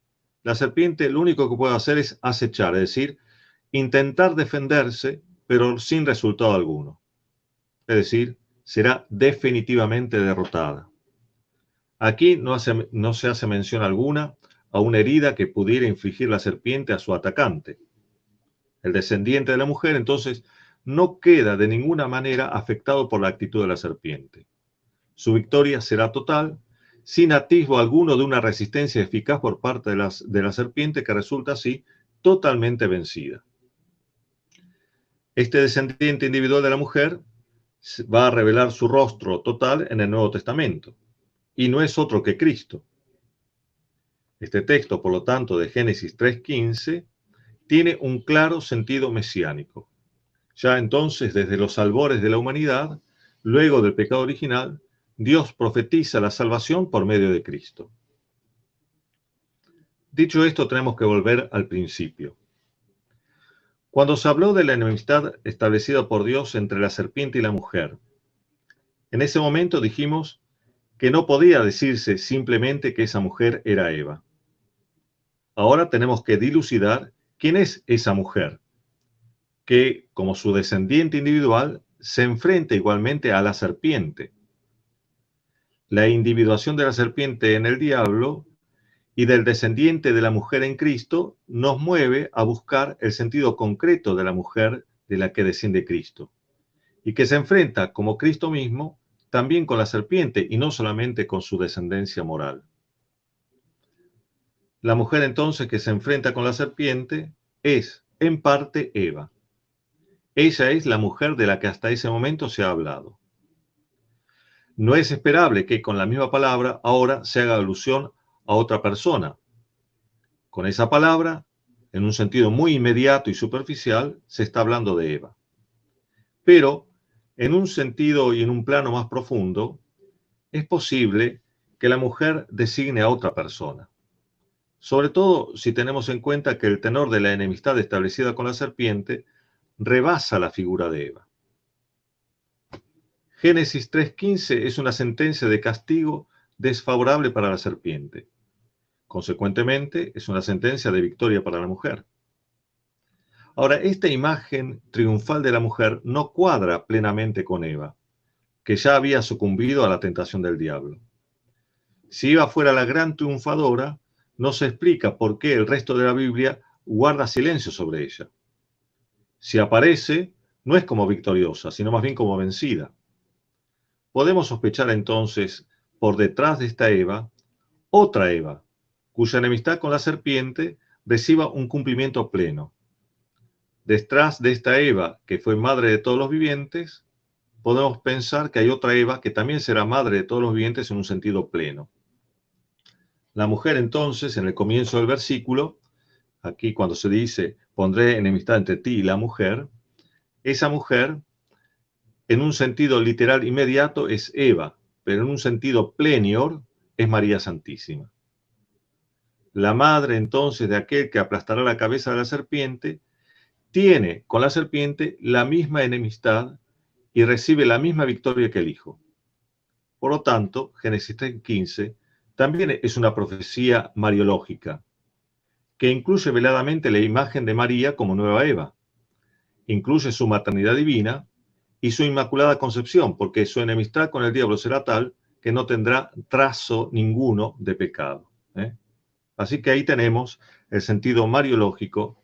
lo único que puede hacer es acechar, es decir, intentar defenderse, pero sin resultado alguno. Es decir, será definitivamente derrotada. Aquí no se hace mención alguna a una herida que pudiera infligir la serpiente a su atacante. El descendiente de la mujer, entonces, no queda de ninguna manera afectado por la actitud de la serpiente. Su victoria será total, sin atisbo alguno de una resistencia eficaz por parte de la serpiente, que resulta así totalmente vencida. Este descendiente individual de la mujer va a revelar su rostro total en el Nuevo Testamento, y no es otro que Cristo. Este texto, por lo tanto, de Génesis 3:15, tiene un claro sentido mesiánico. Ya entonces, desde los albores de la humanidad, luego del pecado original, Dios profetiza la salvación por medio de Cristo. Dicho esto, tenemos que volver al principio. Cuando se habló de la enemistad establecida por Dios entre la serpiente y la mujer, en ese momento dijimos que no podía decirse simplemente que esa mujer era Eva. Ahora tenemos que dilucidar quién es esa mujer, que, como su descendiente individual, se enfrenta igualmente a la serpiente. La individuación de la serpiente en el diablo y del descendiente de la mujer en Cristo nos mueve a buscar el sentido concreto de la mujer de la que desciende Cristo, y que se enfrenta, como Cristo mismo, también con la serpiente y no solamente con su descendencia moral. La mujer entonces que se enfrenta con la serpiente es, en parte, Eva. Ella es la mujer de la que hasta ese momento se ha hablado. No es esperable que con la misma palabra ahora se haga alusión a otra persona. Con esa palabra, en un sentido muy inmediato y superficial, se está hablando de Eva. Pero, en un sentido y en un plano más profundo, es posible que la mujer designe a otra persona. Sobre todo si tenemos en cuenta que el tenor de la enemistad establecida con la serpiente rebasa la figura de Eva. Génesis 3:15 es una sentencia de castigo desfavorable para la serpiente. Consecuentemente, es una sentencia de victoria para la mujer. Ahora, esta imagen triunfal de la mujer no cuadra plenamente con Eva, que ya había sucumbido a la tentación del diablo. Si Eva fuera la gran triunfadora, no se explica por qué el resto de la Biblia guarda silencio sobre ella. Si aparece, no es como victoriosa, sino más bien como vencida. Podemos sospechar entonces, por detrás de esta Eva, otra Eva, cuya enemistad con la serpiente reciba un cumplimiento pleno. Detrás de esta Eva, que fue madre de todos los vivientes, podemos pensar que hay otra Eva que también será madre de todos los vivientes en un sentido pleno. La mujer entonces, en el comienzo del versículo, aquí cuando se dice, pondré enemistad entre ti y la mujer, esa mujer, en un sentido literal inmediato, es Eva, pero en un sentido plenior, es María Santísima. La madre entonces de aquel que aplastará la cabeza de la serpiente, tiene con la serpiente la misma enemistad y recibe la misma victoria que el Hijo. Por lo tanto, Génesis 3:15 también es una profecía mariológica. que incluye veladamente la imagen de María como nueva Eva. Incluye su maternidad divina y su inmaculada concepción, porque su enemistad con el diablo será tal que no tendrá trazo ninguno de pecado. Así que ahí tenemos el sentido mariológico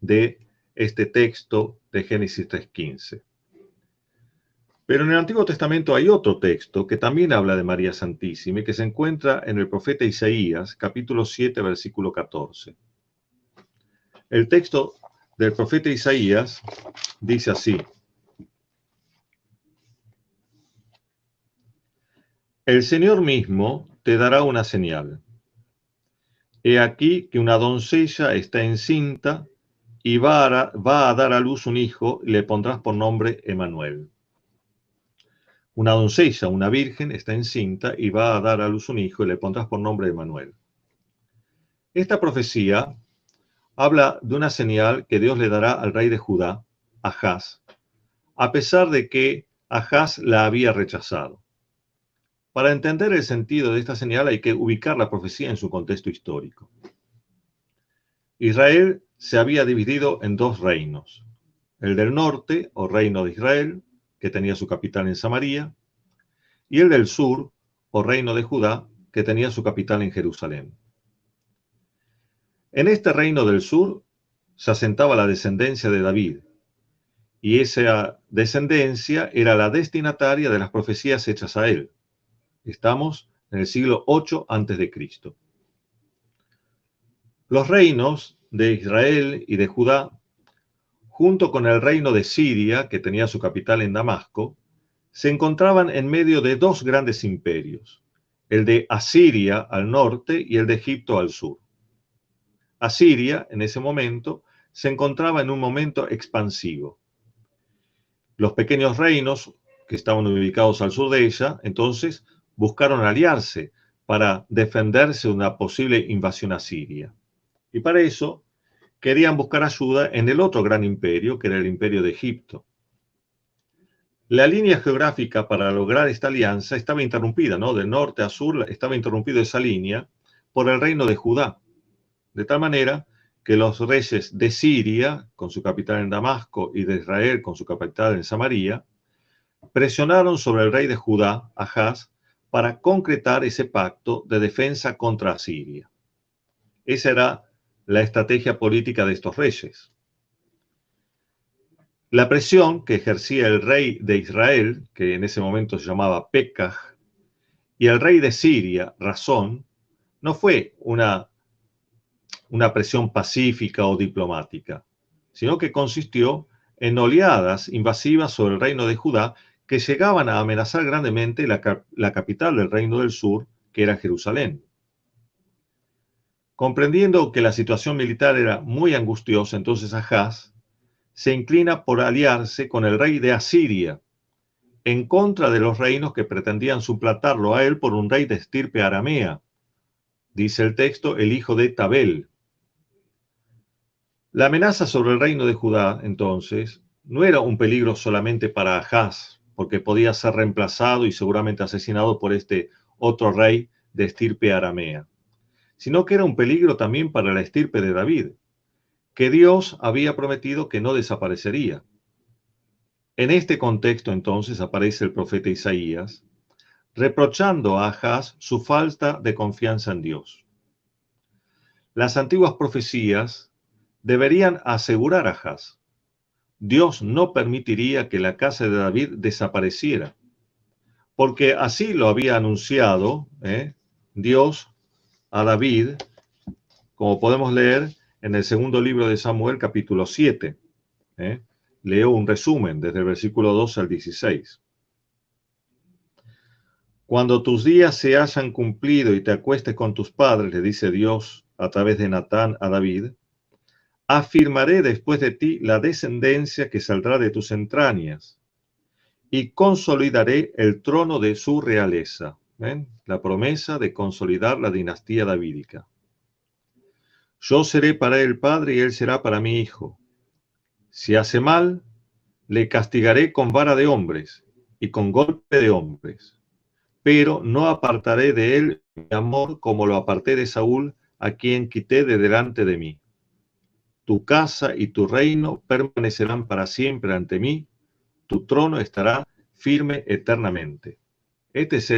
de este texto de Génesis 3:15. Pero en el Antiguo Testamento hay otro texto que también habla de María Santísima y que se encuentra en el profeta Isaías, capítulo 7, versículo 14. El texto del profeta Isaías dice así: El Señor mismo te dará una señal. He aquí que una doncella está encinta y va a dar a luz un hijo y le pondrás por nombre Emmanuel. Una doncella, una virgen, está encinta y va a dar a luz un hijo y le pondrás por nombre Emmanuel. Esta profecía habla de una señal que Dios le dará al rey de Judá, Ahaz, a pesar de que Ahaz la había rechazado. Para entender el sentido de esta señal hay que ubicar la profecía en su contexto histórico. Israel se había dividido en dos reinos: el del norte, o reino de Israel, que tenía su capital en Samaria, y el del sur, o reino de Judá, que tenía su capital en Jerusalén. En este reino del sur se asentaba la descendencia de David, y esa descendencia era la destinataria de las profecías hechas a él. Estamos en el siglo 8 a.C. Los reinos de Israel y de Judá, junto con el reino de Siria, que tenía su capital en Damasco, se encontraban en medio de dos grandes imperios, el de Asiria al norte y el de Egipto al sur. Asiria, en ese momento, se encontraba en un momento expansivo. Los pequeños reinos que estaban ubicados al sur de ella, entonces, buscaron aliarse para defenderse de una posible invasión asiria. Y para eso querían buscar ayuda en el otro gran imperio, que era el imperio de Egipto. La línea geográfica para lograr esta alianza estaba interrumpida, ¿no? De norte a sur estaba interrumpida esa línea por el reino de Judá. De tal manera que los reyes de Siria, con su capital en Damasco, y de Israel, con su capital en Samaria, presionaron sobre el rey de Judá, Ahaz, para concretar ese pacto de defensa contra Asiria. Esa era la estrategia política de estos reyes. La presión que ejercía el rey de Israel, que en ese momento se llamaba Pekah, y el rey de Siria, Rasón, no fue una presión pacífica o diplomática, sino que consistió en oleadas invasivas sobre el reino de Judá que llegaban a amenazar grandemente la capital del reino del sur, que era Jerusalén. Comprendiendo que la situación militar era muy angustiosa, entonces Ahaz se inclina por aliarse con el rey de Asiria, en contra de los reinos que pretendían suplantarlo a él por un rey de estirpe aramea. Dice el texto, el hijo de Tabel. La amenaza sobre el reino de Judá, entonces, no era un peligro solamente para Ahaz, porque podía ser reemplazado y seguramente asesinado por este otro rey de estirpe aramea, sino que era un peligro también para la estirpe de David, que Dios había prometido que no desaparecería. En este contexto, entonces, aparece el profeta Isaías, reprochando a Ahaz su falta de confianza en Dios. Las antiguas profecías deberían asegurar a Ahaz: Dios no permitiría que la casa de David desapareciera, porque así lo había anunciado Dios a David, como podemos leer en el segundo libro de Samuel, capítulo 7. Leo un resumen desde el versículo 12 al 16. Cuando tus días se hayan cumplido y te acuestes con tus padres, le dice Dios a través de Natán a David, afirmaré después de ti la descendencia que saldrá de tus entrañas y consolidaré el trono de su realeza. ¿Ven? La promesa de consolidar la dinastía davídica. Yo seré para él padre y él será para mí hijo. Si hace mal, le castigaré con vara de hombres y con golpe de hombres, pero no apartaré de él mi amor como lo aparté de Saúl, a quien quité de delante de mí. Tu casa y tu reino permanecerán para siempre ante mí, tu trono estará firme eternamente. Esta es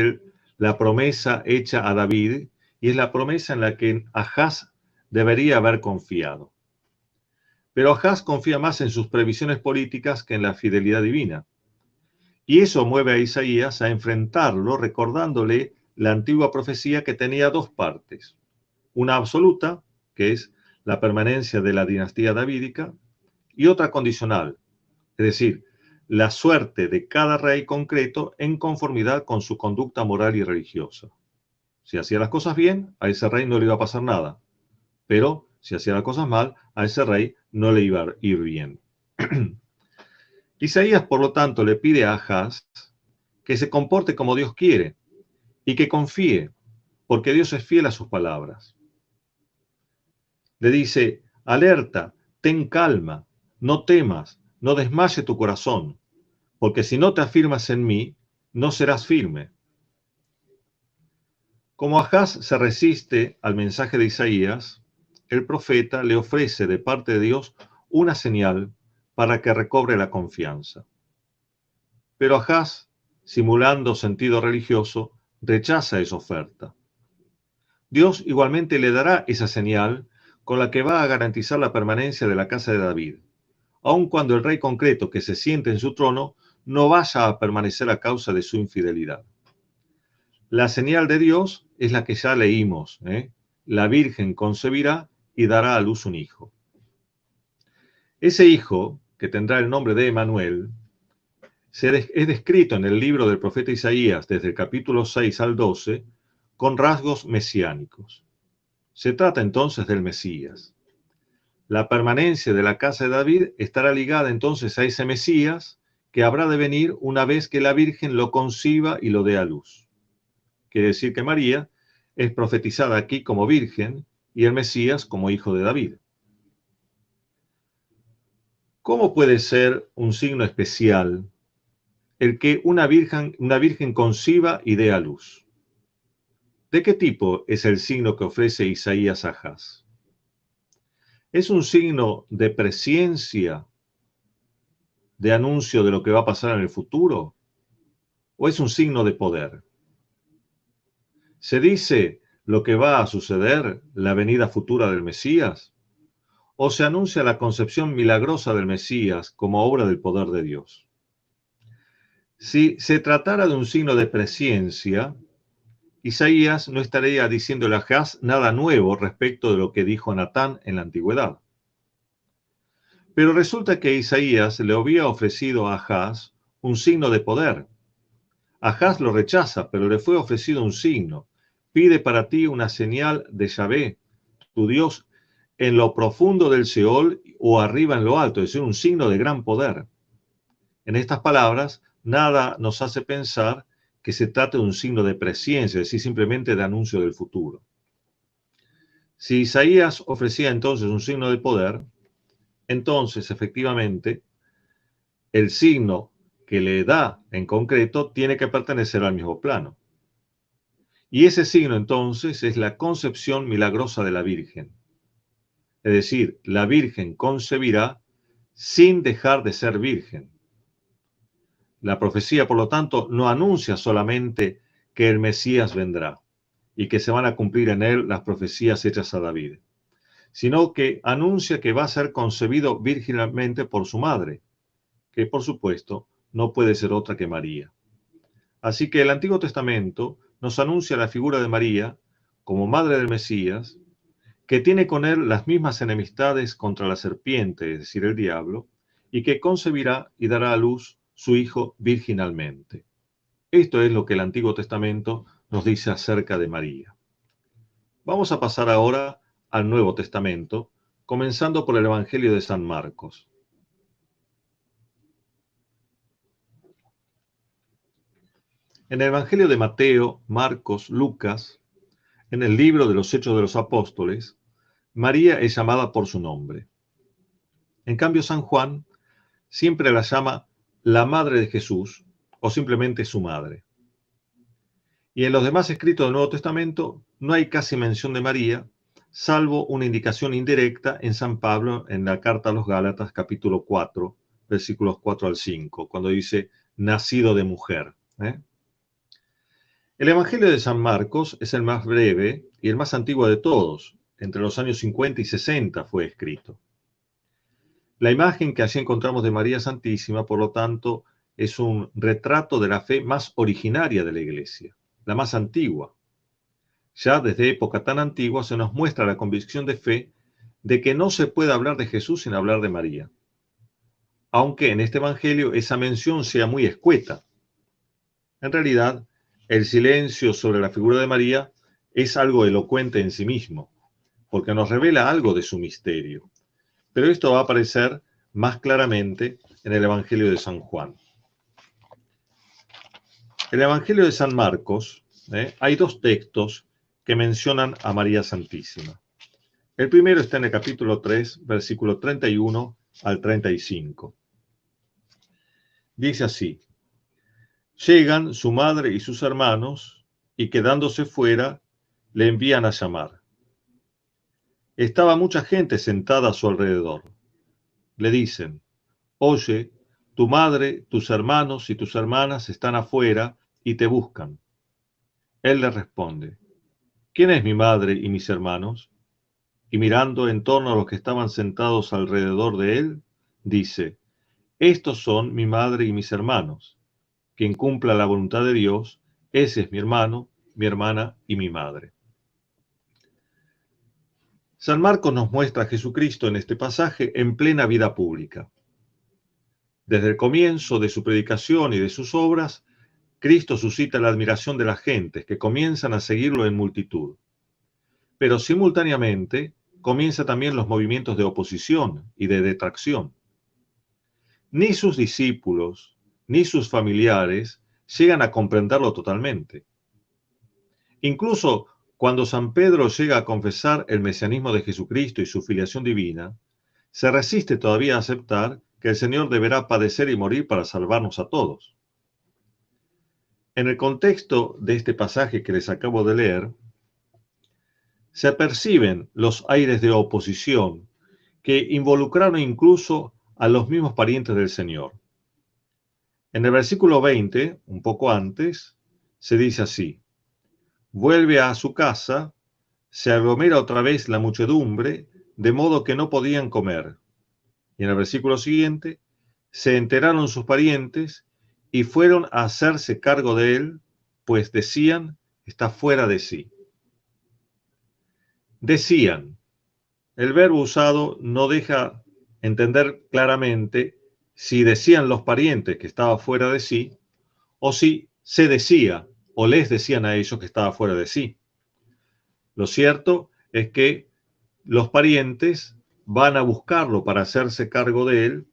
la promesa hecha a David y es la promesa en la que Ahaz debería haber confiado. Pero Ahaz confía más en sus previsiones políticas que en la fidelidad divina. Y eso mueve a Isaías a enfrentarlo recordándole la antigua profecía que tenía dos partes. Una absoluta, que es la permanencia de la dinastía davídica, y otra condicional, es decir, la suerte de cada rey concreto en conformidad con su conducta moral y religiosa. Si hacía las cosas bien, a ese rey no le iba a pasar nada, pero si hacía las cosas mal, a ese rey no le iba a ir bien. Isaías, por lo tanto, le pide a Ahaz que se comporte como Dios quiere y que confíe, porque Dios es fiel a sus palabras. Le dice, alerta, ten calma, no temas, no desmaye tu corazón, porque si no te afirmas en mí, no serás firme. Como Ahaz se resiste al mensaje de Isaías, el profeta le ofrece de parte de Dios una señal para que recobre la confianza. Pero Ahaz, simulando sentido religioso, rechaza esa oferta. Dios igualmente le dará esa señal con la que va a garantizar la permanencia de la casa de David, aun cuando el rey concreto que se siente en su trono no vaya a permanecer a causa de su infidelidad. La señal de Dios es la que ya leímos, La Virgen concebirá y dará a luz un hijo. Ese hijo, que tendrá el nombre de Emanuel, es descrito en el libro del profeta Isaías desde el capítulo 6 al 12 con rasgos mesiánicos. Se trata entonces del Mesías. La permanencia de la casa de David estará ligada entonces a ese Mesías que habrá de venir una vez que la Virgen lo conciba y lo dé a luz. Quiere decir que María es profetizada aquí como virgen y el Mesías como hijo de David. ¿Cómo puede ser un signo especial el que una virgen conciba y dé a luz? ¿De qué tipo es el signo que ofrece Isaías a Ahaz? ¿Es un signo de presciencia, de anuncio de lo que va a pasar en el futuro? ¿O es un signo de poder? ¿Se dice lo que va a suceder, la venida futura del Mesías? ¿O se anuncia la concepción milagrosa del Mesías como obra del poder de Dios? Si se tratara de un signo de presciencia, Isaías no estaría diciéndole a Ahaz nada nuevo respecto de lo que dijo Natán en la antigüedad. Pero resulta que Isaías le había ofrecido a Ahaz un signo de poder. Ahaz lo rechaza, pero le fue ofrecido un signo. Pide para ti una señal de Yahvé, tu Dios, en lo profundo del Seol o arriba en lo alto, es decir, un signo de gran poder. En estas palabras, nada nos hace pensar que se trate de un signo de presciencia, es decir, simplemente de anuncio del futuro. Si Isaías ofrecía entonces un signo de poder, entonces efectivamente el signo que le da en concreto tiene que pertenecer al mismo plano. Y ese signo entonces es la concepción milagrosa de la Virgen. Es decir, la Virgen concebirá sin dejar de ser virgen. La profecía, por lo tanto, no anuncia solamente que el Mesías vendrá y que se van a cumplir en él las profecías hechas a David, sino que anuncia que va a ser concebido virginalmente por su madre, que por supuesto no puede ser otra que María. Así que el Antiguo Testamento nos anuncia la figura de María como madre del Mesías, que tiene con él las mismas enemistades contra la serpiente, es decir, el diablo, y que concebirá y dará a luz su hijo virginalmente. Esto es lo que el Antiguo Testamento nos dice acerca de María. Vamos a pasar ahora al Nuevo Testamento, comenzando por el Evangelio de San Marcos. En el Evangelio de Mateo, Marcos, Lucas, en el libro de los Hechos de los Apóstoles, María es llamada por su nombre. En cambio, San Juan siempre la llama la madre de Jesús o simplemente su madre. Y en los demás escritos del Nuevo Testamento no hay casi mención de María, salvo una indicación indirecta en San Pablo en la carta a los Gálatas, capítulo 4, versículos 4 al 5, cuando dice, nacido de mujer. El Evangelio de San Marcos es el más breve y el más antiguo de todos. Entre los años 50 y 60 fue escrito. La imagen que allí encontramos de María Santísima, por lo tanto, es un retrato de la fe más originaria de la Iglesia, la más antigua. Ya desde época tan antigua se nos muestra la convicción de fe de que no se puede hablar de Jesús sin hablar de María, aunque en este Evangelio esa mención sea muy escueta. En realidad, el silencio sobre la figura de María es algo elocuente en sí mismo, porque nos revela algo de su misterio. Pero esto va a aparecer más claramente en el Evangelio de San Juan. En el Evangelio de San Marcos hay dos textos que mencionan a María Santísima. El primero está en el capítulo 3, versículo 31 al 35. Dice así: llegan su madre y sus hermanos, y quedándose fuera, le envían a llamar. Estaba mucha gente sentada a su alrededor. Le dicen: oye, tu madre, tus hermanos y tus hermanas están afuera y te buscan. Él le responde: ¿quién es mi madre y mis hermanos? Y mirando en torno a los que estaban sentados alrededor de él, dice: estos son mi madre y mis hermanos. Quien cumpla la voluntad de Dios, ese es mi hermano, mi hermana y mi madre. San Marcos nos muestra a Jesucristo en este pasaje en plena vida pública. Desde el comienzo de su predicación y de sus obras, Cristo suscita la admiración de las gentes que comienzan a seguirlo en multitud. Pero simultáneamente comienza también los movimientos de oposición y de detracción. Ni sus discípulos, ni sus familiares llegan a comprenderlo totalmente. Incluso cuando San Pedro llega a confesar el mesianismo de Jesucristo y su filiación divina, se resiste todavía a aceptar que el Señor deberá padecer y morir para salvarnos a todos. En el contexto de este pasaje que les acabo de leer, se perciben los aires de oposición que involucraron incluso a los mismos parientes del Señor. En el versículo 20, un poco antes, se dice así: vuelve a su casa, se aglomera otra vez la muchedumbre, de modo que no podían comer. Y en el versículo siguiente, se enteraron sus parientes y fueron a hacerse cargo de él, pues decían, está fuera de sí. Decían. El verbo usado no deja entender claramente si decían los parientes que estaba fuera de sí, o si se decía o les decían a ellos que estaba fuera de sí. Lo cierto es que los parientes van a buscarlo para hacerse cargo de él,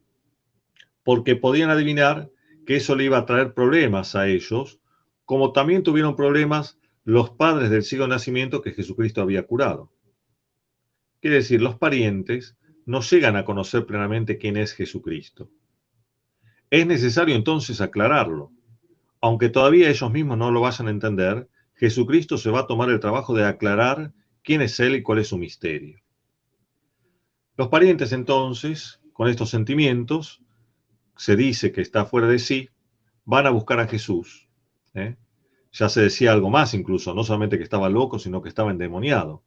porque podían adivinar que eso le iba a traer problemas a ellos, como también tuvieron problemas los padres del ciego nacimiento que Jesucristo había curado. Quiere decir, los parientes no llegan a conocer plenamente quién es Jesucristo. Es necesario entonces aclararlo. Aunque todavía ellos mismos no lo vayan a entender, Jesucristo se va a tomar el trabajo de aclarar quién es Él y cuál es su misterio. Los parientes entonces, con estos sentimientos, se dice que está fuera de sí, van a buscar a Jesús. Ya se decía algo más incluso, no solamente que estaba loco, sino que estaba endemoniado.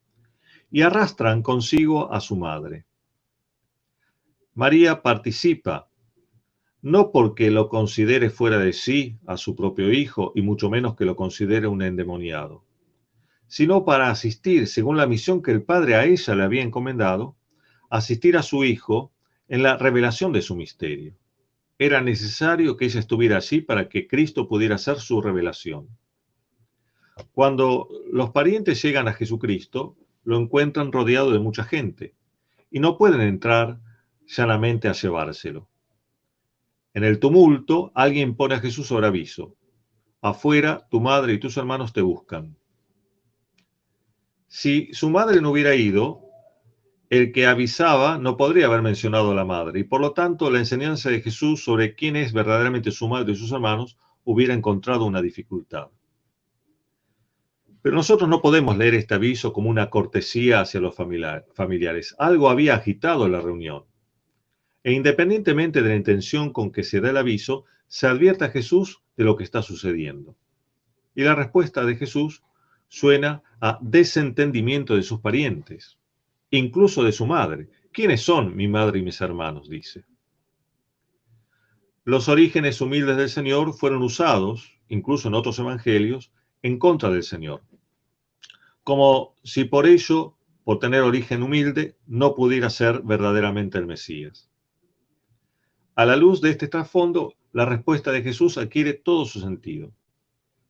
Y arrastran consigo a su madre. María participa, no porque lo considere fuera de sí a su propio hijo, y mucho menos que lo considere un endemoniado, sino para asistir, según la misión que el Padre a ella le había encomendado, asistir a su hijo en la revelación de su misterio. Era necesario que ella estuviera allí para que Cristo pudiera hacer su revelación. Cuando los parientes llegan a Jesucristo, lo encuentran rodeado de mucha gente y no pueden entrar llanamente a llevárselo. En el tumulto, alguien pone a Jesús sobre aviso: afuera, tu madre y tus hermanos te buscan. Si su madre no hubiera ido, el que avisaba no podría haber mencionado a la madre, y por lo tanto la enseñanza de Jesús sobre quién es verdaderamente su madre y sus hermanos hubiera encontrado una dificultad. Pero nosotros no podemos leer este aviso como una cortesía hacia los familiares. Algo había agitado la reunión. E independientemente de la intención con que se da el aviso, se advierte a Jesús de lo que está sucediendo. Y la respuesta de Jesús suena a desentendimiento de sus parientes, incluso de su madre. ¿Quiénes son mi madre y mis hermanos?, dice. Los orígenes humildes del Señor fueron usados, incluso en otros evangelios, en contra del Señor. Como si por ello, por tener origen humilde, no pudiera ser verdaderamente el Mesías. A la luz de este trasfondo, la respuesta de Jesús adquiere todo su sentido.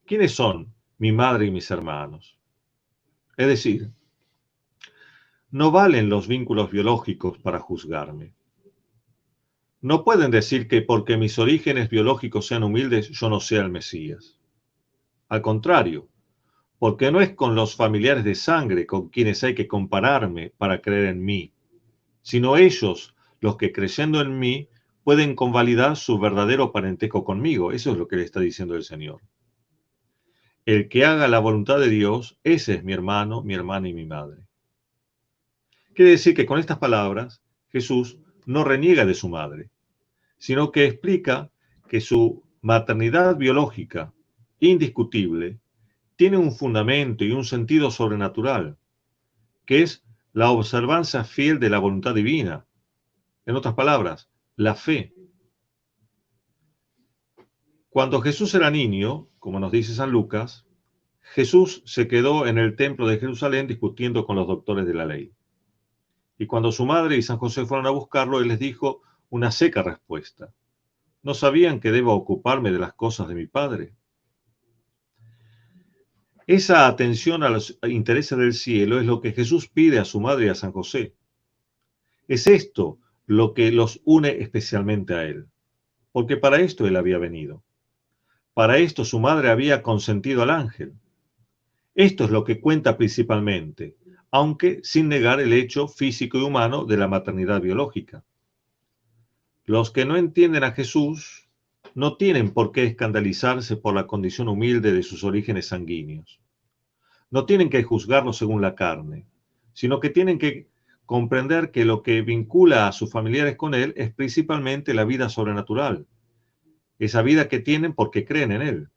¿Quiénes son mi madre y mis hermanos? Es decir, no valen los vínculos biológicos para juzgarme. No pueden decir que porque mis orígenes biológicos sean humildes, yo no sea el Mesías. Al contrario, porque no es con los familiares de sangre con quienes hay que compararme para creer en mí, sino ellos los que creyendo en mí pueden convalidar su verdadero parentesco conmigo. Eso es lo que le está diciendo el Señor. El que haga la voluntad de Dios, ese es mi hermano, mi hermana y mi madre. Quiere decir que con estas palabras, Jesús no reniega de su madre, sino que explica que su maternidad biológica, indiscutible, tiene un fundamento y un sentido sobrenatural, que es la observancia fiel de la voluntad divina. En otras palabras, la fe. Cuando Jesús era niño, como nos dice San Lucas, Jesús se quedó en el templo de Jerusalén discutiendo con los doctores de la ley. Y cuando su madre y San José fueron a buscarlo, él les dijo una seca respuesta. ¿No sabían que debo ocuparme de las cosas de mi Padre? Esa atención a los intereses del cielo es lo que Jesús pide a su madre y a San José. Es esto lo que los une especialmente a él, porque para esto él había venido. Para esto su madre había consentido al ángel. Esto es lo que cuenta principalmente, aunque sin negar el hecho físico y humano de la maternidad biológica. Los que no entienden a Jesús no tienen por qué escandalizarse por la condición humilde de sus orígenes sanguíneos. No tienen que juzgarlo según la carne, sino que tienen que comprender que lo que vincula a sus familiares con él es principalmente la vida sobrenatural, esa vida que tienen porque creen en él.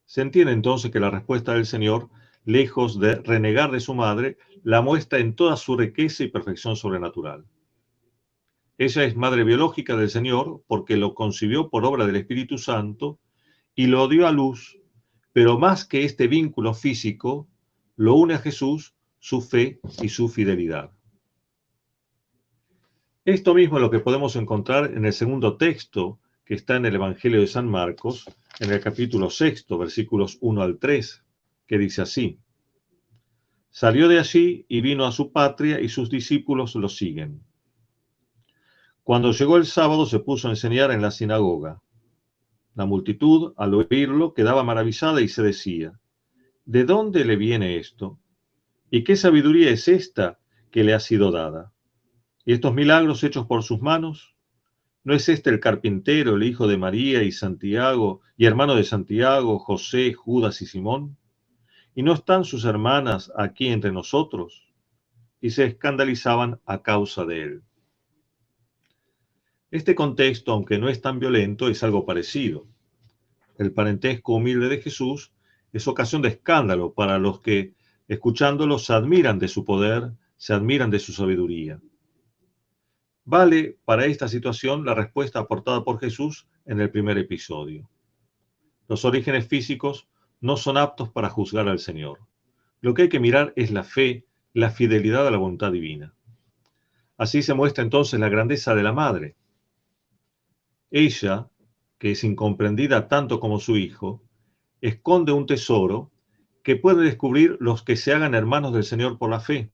Se entiende entonces que la respuesta del Señor, lejos de renegar de su madre, la muestra en toda su riqueza y perfección sobrenatural. Ella es madre biológica del Señor porque lo concibió por obra del Espíritu Santo y lo dio a luz, pero más que este vínculo físico, lo une a Jesús su fe y su fidelidad. Esto mismo es lo que podemos encontrar en el segundo texto que está en el Evangelio de San Marcos, en el capítulo 6, versículos 1 al 3, que dice así: Salió de allí y vino a su patria y sus discípulos lo siguen. Cuando llegó el sábado se puso a enseñar en la sinagoga. La multitud, al oírlo, quedaba maravillada y se decía: ¿de dónde le viene esto? ¿Y qué sabiduría es esta que le ha sido dada? ¿Y estos milagros hechos por sus manos? ¿No es este el carpintero, el hijo de María y Santiago, y hermano de Santiago, José, Judas y Simón? ¿Y no están sus hermanas aquí entre nosotros? Y se escandalizaban a causa de él. Este contexto, aunque no es tan violento, es algo parecido. El parentesco humilde de Jesús es ocasión de escándalo para los que, escuchándolo, se admiran de su poder, se admiran de su sabiduría. Vale para esta situación la respuesta aportada por Jesús en el primer episodio. Los orígenes físicos no son aptos para juzgar al Señor. Lo que hay que mirar es la fe, la fidelidad a la voluntad divina. Así se muestra entonces la grandeza de la madre. Ella, que es incomprendida tanto como su hijo, esconde un tesoro que pueden descubrir los que se hagan hermanos del Señor por la fe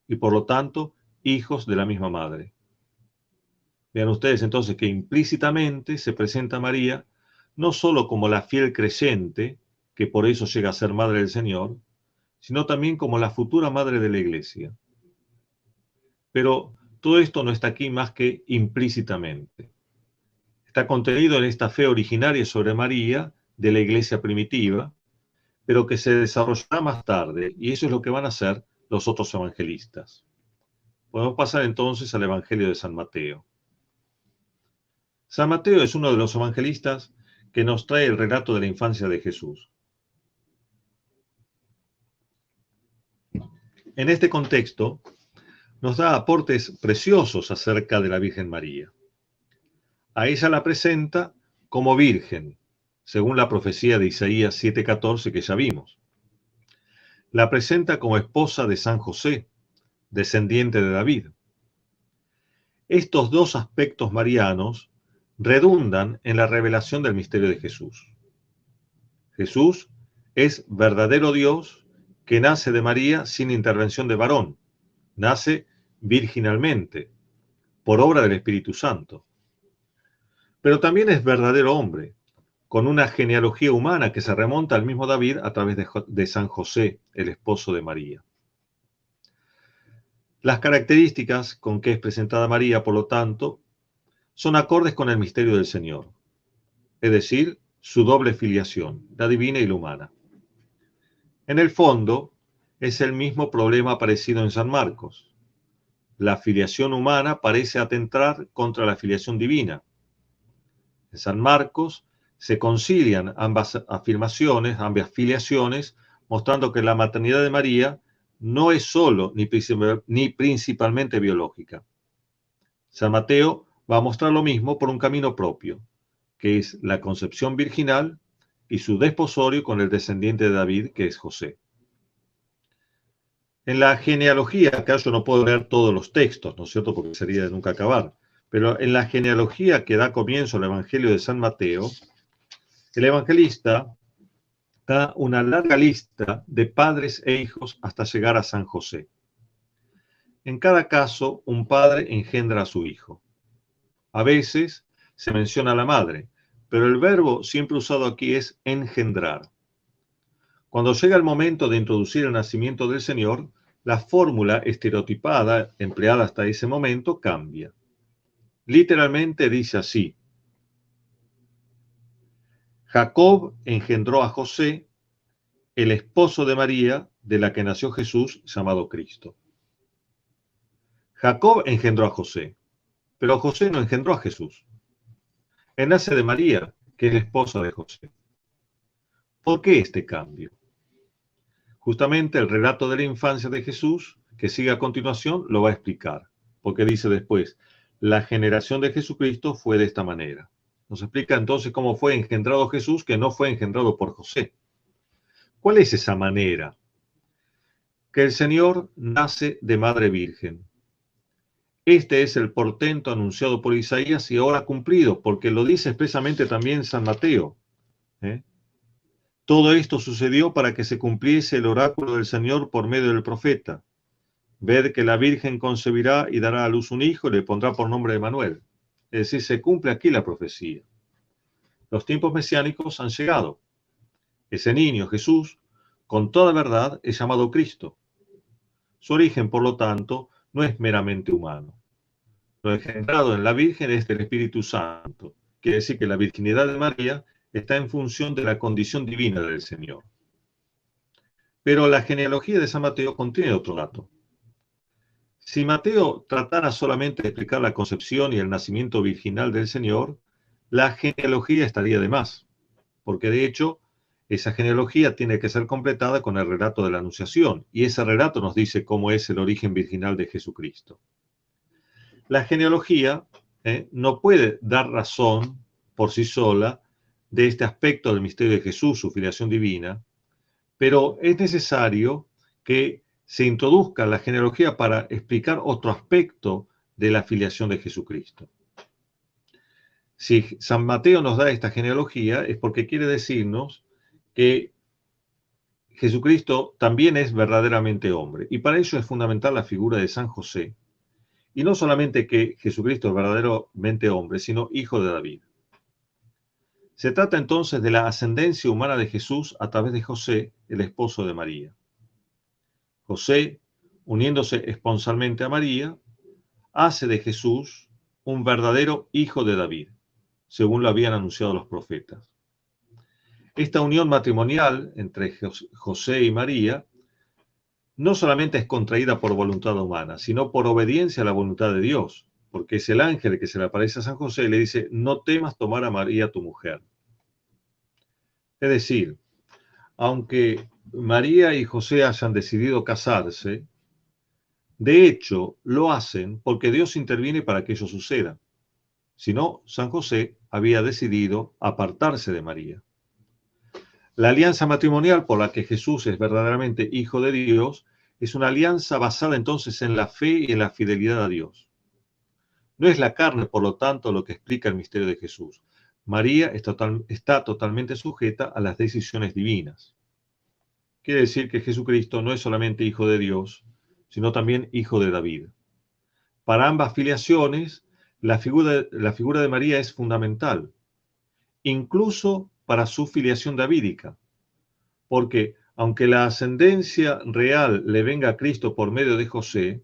y por lo tanto hijos de la misma madre. Vean ustedes entonces que implícitamente se presenta a María no solo como la fiel creyente, que por eso llega a ser madre del Señor, sino también como la futura madre de la Iglesia. Pero todo esto no está aquí más que implícitamente. Está contenido en esta fe originaria sobre María de la Iglesia primitiva, pero que se desarrollará más tarde, y eso es lo que van a hacer los otros evangelistas. Podemos pasar entonces al Evangelio de San Mateo. San Mateo es uno de los evangelistas que nos trae el relato de la infancia de Jesús. En este contexto, nos da aportes preciosos acerca de la Virgen María. A ella la presenta como virgen, según la profecía de Isaías 7:14 que ya vimos. La presenta como esposa de San José, descendiente de David. Estos dos aspectos marianos redundan en la revelación del misterio de Jesús. Jesús es verdadero Dios que nace de María sin intervención de varón, nace virginalmente, por obra del Espíritu Santo. Pero también es verdadero hombre, con una genealogía humana que se remonta al mismo David a través de San José, el esposo de María. Las características con que es presentada María, por lo tanto, son acordes con el misterio del Señor, es decir, su doble filiación, la divina y la humana. En el fondo, es el mismo problema aparecido en San Marcos. La filiación humana parece atentar contra la filiación divina. En San Marcos se concilian ambas afirmaciones, ambas filiaciones, mostrando que la maternidad de María no es solo ni principalmente biológica. San Mateo va a mostrar lo mismo por un camino propio, que es la concepción virginal y su desposorio con el descendiente de David, que es José. En la genealogía, acá yo no puedo leer todos los textos, ¿no es cierto?, porque sería de nunca acabar, pero en la genealogía que da comienzo al Evangelio de San Mateo, el evangelista da una larga lista de padres e hijos hasta llegar a San José. En cada caso, un padre engendra a su hijo. A veces se menciona a la madre, pero el verbo siempre usado aquí es engendrar. Cuando llega el momento de introducir el nacimiento del Señor, la fórmula estereotipada empleada hasta ese momento cambia. Literalmente dice así: Jacob engendró a José, el esposo de María, de la que nació Jesús, llamado Cristo. Jacob engendró a José, pero José no engendró a Jesús. Él nace de María, que es la esposa de José. ¿Por qué este cambio? Justamente el relato de la infancia de Jesús, que sigue a continuación, lo va a explicar, porque dice después, la generación de Jesucristo fue de esta manera. Nos explica entonces cómo fue engendrado Jesús, que no fue engendrado por José. ¿Cuál es esa manera? Que el Señor nace de Madre Virgen. Este es el portento anunciado por Isaías y ahora cumplido, porque lo dice expresamente también San Mateo. Todo esto sucedió para que se cumpliese el oráculo del Señor por medio del profeta. Ved que la Virgen concebirá y dará a luz un hijo y le pondrá por nombre Emmanuel. Es decir, se cumple aquí la profecía. Los tiempos mesiánicos han llegado. Ese niño, Jesús, con toda verdad, es llamado Cristo. Su origen, por lo tanto, no es meramente humano. Lo engendrado en la Virgen es del Espíritu Santo. Quiere decir que la virginidad de María está en función de la condición divina del Señor. Pero la genealogía de San Mateo contiene otro dato. Si Mateo tratara solamente de explicar la concepción y el nacimiento virginal del Señor, la genealogía estaría de más, porque de hecho esa genealogía tiene que ser completada con el relato de la Anunciación, y ese relato nos dice cómo es el origen virginal de Jesucristo. La genealogía no puede dar razón por sí sola de este aspecto del misterio de Jesús, su filiación divina, pero es necesario que se introduzca la genealogía para explicar otro aspecto de la filiación de Jesucristo. Si San Mateo nos da esta genealogía es porque quiere decirnos que Jesucristo también es verdaderamente hombre, y para ello es fundamental la figura de San José, y no solamente que Jesucristo es verdaderamente hombre, sino hijo de David. Se trata entonces de la ascendencia humana de Jesús a través de José, el esposo de María. José, uniéndose esponsalmente a María, hace de Jesús un verdadero hijo de David, según lo habían anunciado los profetas. Esta unión matrimonial entre José y María no solamente es contraída por voluntad humana, sino por obediencia a la voluntad de Dios, porque es el ángel que se le aparece a San José y le dice, no temas tomar a María tu mujer. Es decir, aunque María y José hayan decidido casarse, de hecho lo hacen porque Dios interviene para que ello suceda. Si no, San José había decidido apartarse de María. La alianza matrimonial por la que Jesús es verdaderamente hijo de Dios es una alianza basada entonces en la fe y en la fidelidad a Dios. No es la carne, por lo tanto, lo que explica el misterio de Jesús. María está totalmente sujeta a las decisiones divinas. Quiere decir que Jesucristo no es solamente hijo de Dios, sino también hijo de David. Para ambas filiaciones, la figura de María es fundamental, incluso para su filiación davídica, porque aunque la ascendencia real le venga a Cristo por medio de José,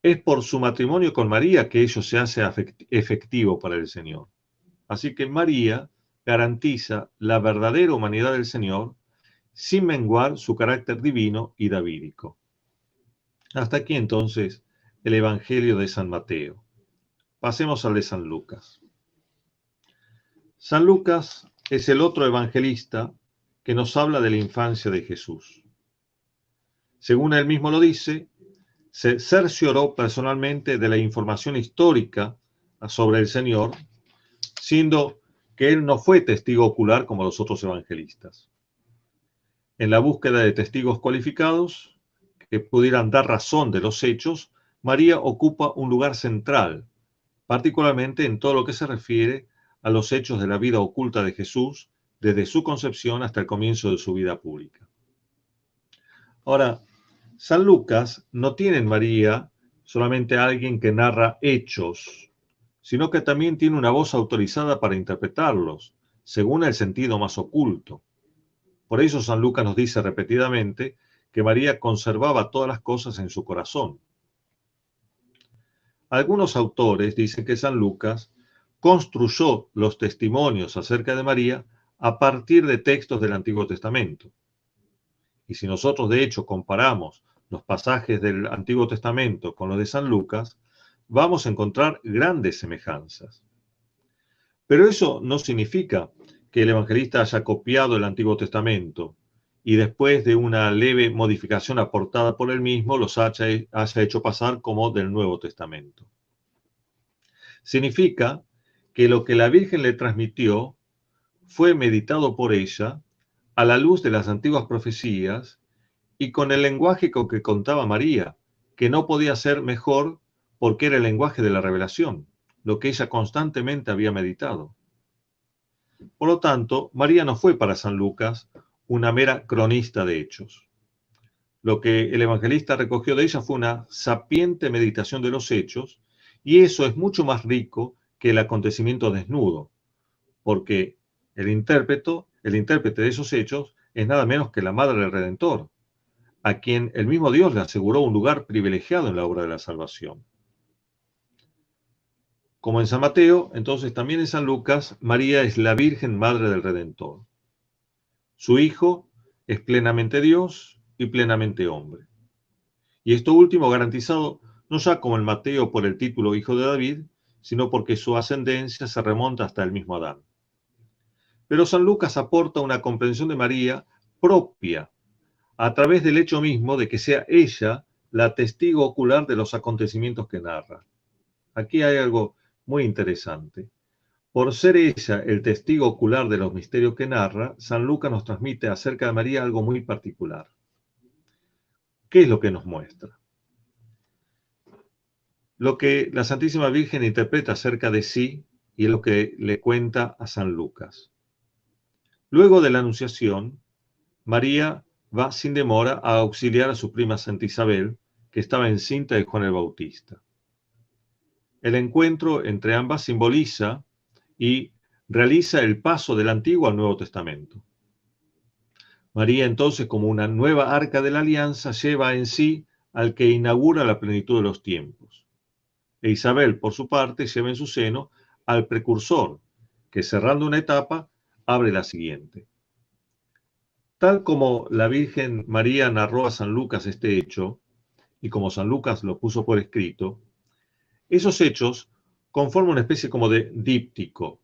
es por su matrimonio con María que ello se hace efectivo para el Señor. Así que María garantiza la verdadera humanidad del Señor sin menguar su carácter divino y davídico. Hasta aquí entonces el Evangelio de San Mateo. Pasemos al de San Lucas. San Lucas es el otro evangelista que nos habla de la infancia de Jesús. Según él mismo lo dice, se cercioró personalmente de la información histórica sobre el Señor, siendo que él no fue testigo ocular como los otros evangelistas. En la búsqueda de testigos cualificados que pudieran dar razón de los hechos, María ocupa un lugar central, particularmente en todo lo que se refiere a los hechos de la vida oculta de Jesús, desde su concepción hasta el comienzo de su vida pública. Ahora, San Lucas no tiene en María solamente a alguien que narra hechos, sino que también tiene una voz autorizada para interpretarlos, según el sentido más oculto. Por eso San Lucas nos dice repetidamente que María conservaba todas las cosas en su corazón. Algunos autores dicen que San Lucas construyó los testimonios acerca de María a partir de textos del Antiguo Testamento. Y si nosotros de hecho comparamos los pasajes del Antiguo Testamento con los de San Lucas, vamos a encontrar grandes semejanzas. Pero eso no significa que el evangelista haya copiado el Antiguo Testamento y después de una leve modificación aportada por él mismo los haya hecho pasar como del Nuevo Testamento. Significa que lo que la Virgen le transmitió fue meditado por ella a la luz de las antiguas profecías y con el lenguaje con que contaba María, que no podía ser mejor porque era el lenguaje de la revelación, lo que ella constantemente había meditado. Por lo tanto, María no fue para San Lucas una mera cronista de hechos. Lo que el evangelista recogió de ella fue una sapiente meditación de los hechos, y eso es mucho más rico que el acontecimiento desnudo, porque el intérprete de esos hechos es nada menos que la Madre del Redentor, a quien el mismo Dios le aseguró un lugar privilegiado en la obra de la salvación. Como en San Mateo, entonces también en San Lucas, María es la Virgen Madre del Redentor. Su Hijo es plenamente Dios y plenamente hombre. Y esto último garantizado no ya como en Mateo por el título Hijo de David, sino porque su ascendencia se remonta hasta el mismo Adán. Pero San Lucas aporta una comprensión de María propia, a través del hecho mismo de que sea ella la testigo ocular de los acontecimientos que narra. Aquí hay algo muy interesante. Por ser ella el testigo ocular de los misterios que narra, San Lucas nos transmite acerca de María algo muy particular. ¿Qué es lo que nos muestra? Lo que la Santísima Virgen interpreta acerca de sí y es lo que le cuenta a San Lucas. Luego de la Anunciación, María va sin demora a auxiliar a su prima Santa Isabel, que estaba encinta de Juan el Bautista. El encuentro entre ambas simboliza y realiza el paso del Antiguo al Nuevo Testamento. María entonces, como una nueva arca de la alianza, lleva en sí al que inaugura la plenitud de los tiempos. E Isabel, por su parte, lleva en su seno al precursor, que cerrando una etapa, abre la siguiente. Tal como la Virgen María narró a San Lucas este hecho, y como San Lucas lo puso por escrito, esos hechos conforman una especie como de díptico,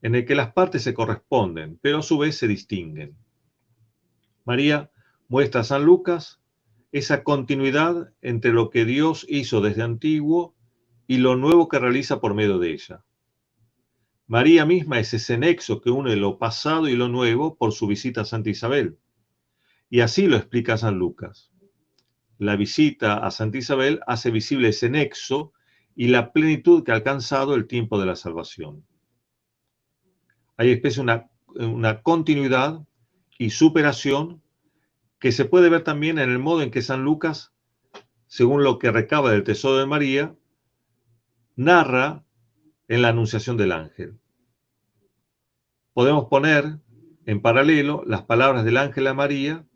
en el que las partes se corresponden, pero a su vez se distinguen. María muestra a San Lucas esa continuidad entre lo que Dios hizo desde antiguo y lo nuevo que realiza por medio de ella. María misma es ese nexo que une lo pasado y lo nuevo por su visita a Santa Isabel. Y así lo explica San Lucas. La visita a Santa Isabel hace visible ese nexo y la plenitud que ha alcanzado el tiempo de la salvación. Hay especie una continuidad y superación que se puede ver también en el modo en que San Lucas, según lo que recaba del tesoro de María, narra en la anunciación del ángel. Podemos poner en paralelo las palabras del ángel a María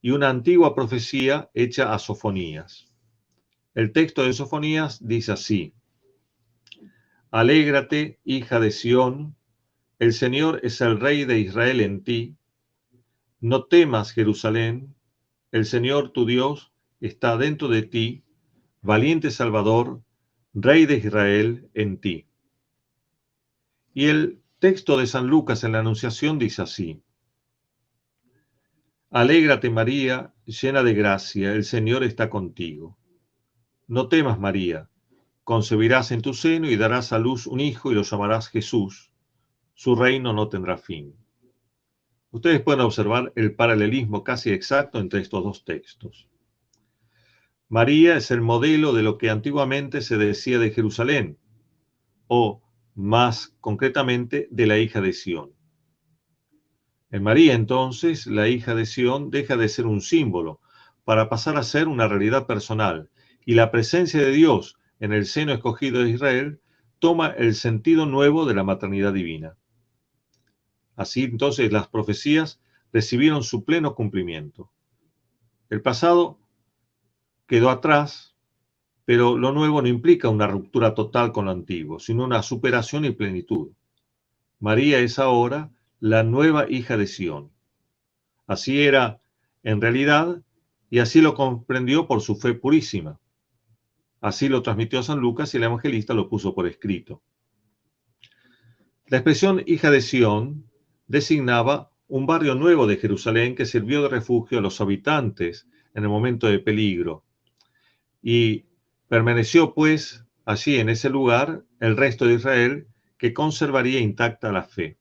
y una antigua profecía hecha a Sofonías. El texto de Sofonías dice así: Alégrate, hija de Sión, el Señor es el Rey de Israel en ti. No temas, Jerusalén, el Señor tu Dios está dentro de ti, valiente Salvador, Rey de Israel en ti. Y el texto de San Lucas en la Anunciación dice así: Alégrate, María, llena de gracia, el Señor está contigo. No temas, María, concebirás en tu seno y darás a luz un hijo y lo llamarás Jesús. Su reino no tendrá fin. Ustedes pueden observar el paralelismo casi exacto entre estos dos textos. María es el modelo de lo que antiguamente se decía de Jerusalén, o más concretamente de la hija de Sión. En María, entonces, la hija de Sión deja de ser un símbolo para pasar a ser una realidad personal, y la presencia de Dios en el seno escogido de Israel toma el sentido nuevo de la maternidad divina. Así, entonces, las profecías recibieron su pleno cumplimiento. El pasado quedó atrás, pero lo nuevo no implica una ruptura total con lo antiguo, sino una superación y plenitud. María es ahora la nueva hija de Sión. Así era en realidad, y así lo comprendió por su fe purísima. Así lo transmitió a San Lucas y el evangelista lo puso por escrito. La expresión hija de Sión designaba un barrio nuevo de Jerusalén que sirvió de refugio a los habitantes en el momento de peligro. Y permaneció pues allí en ese lugar el resto de Israel, que conservaría intacta la fe.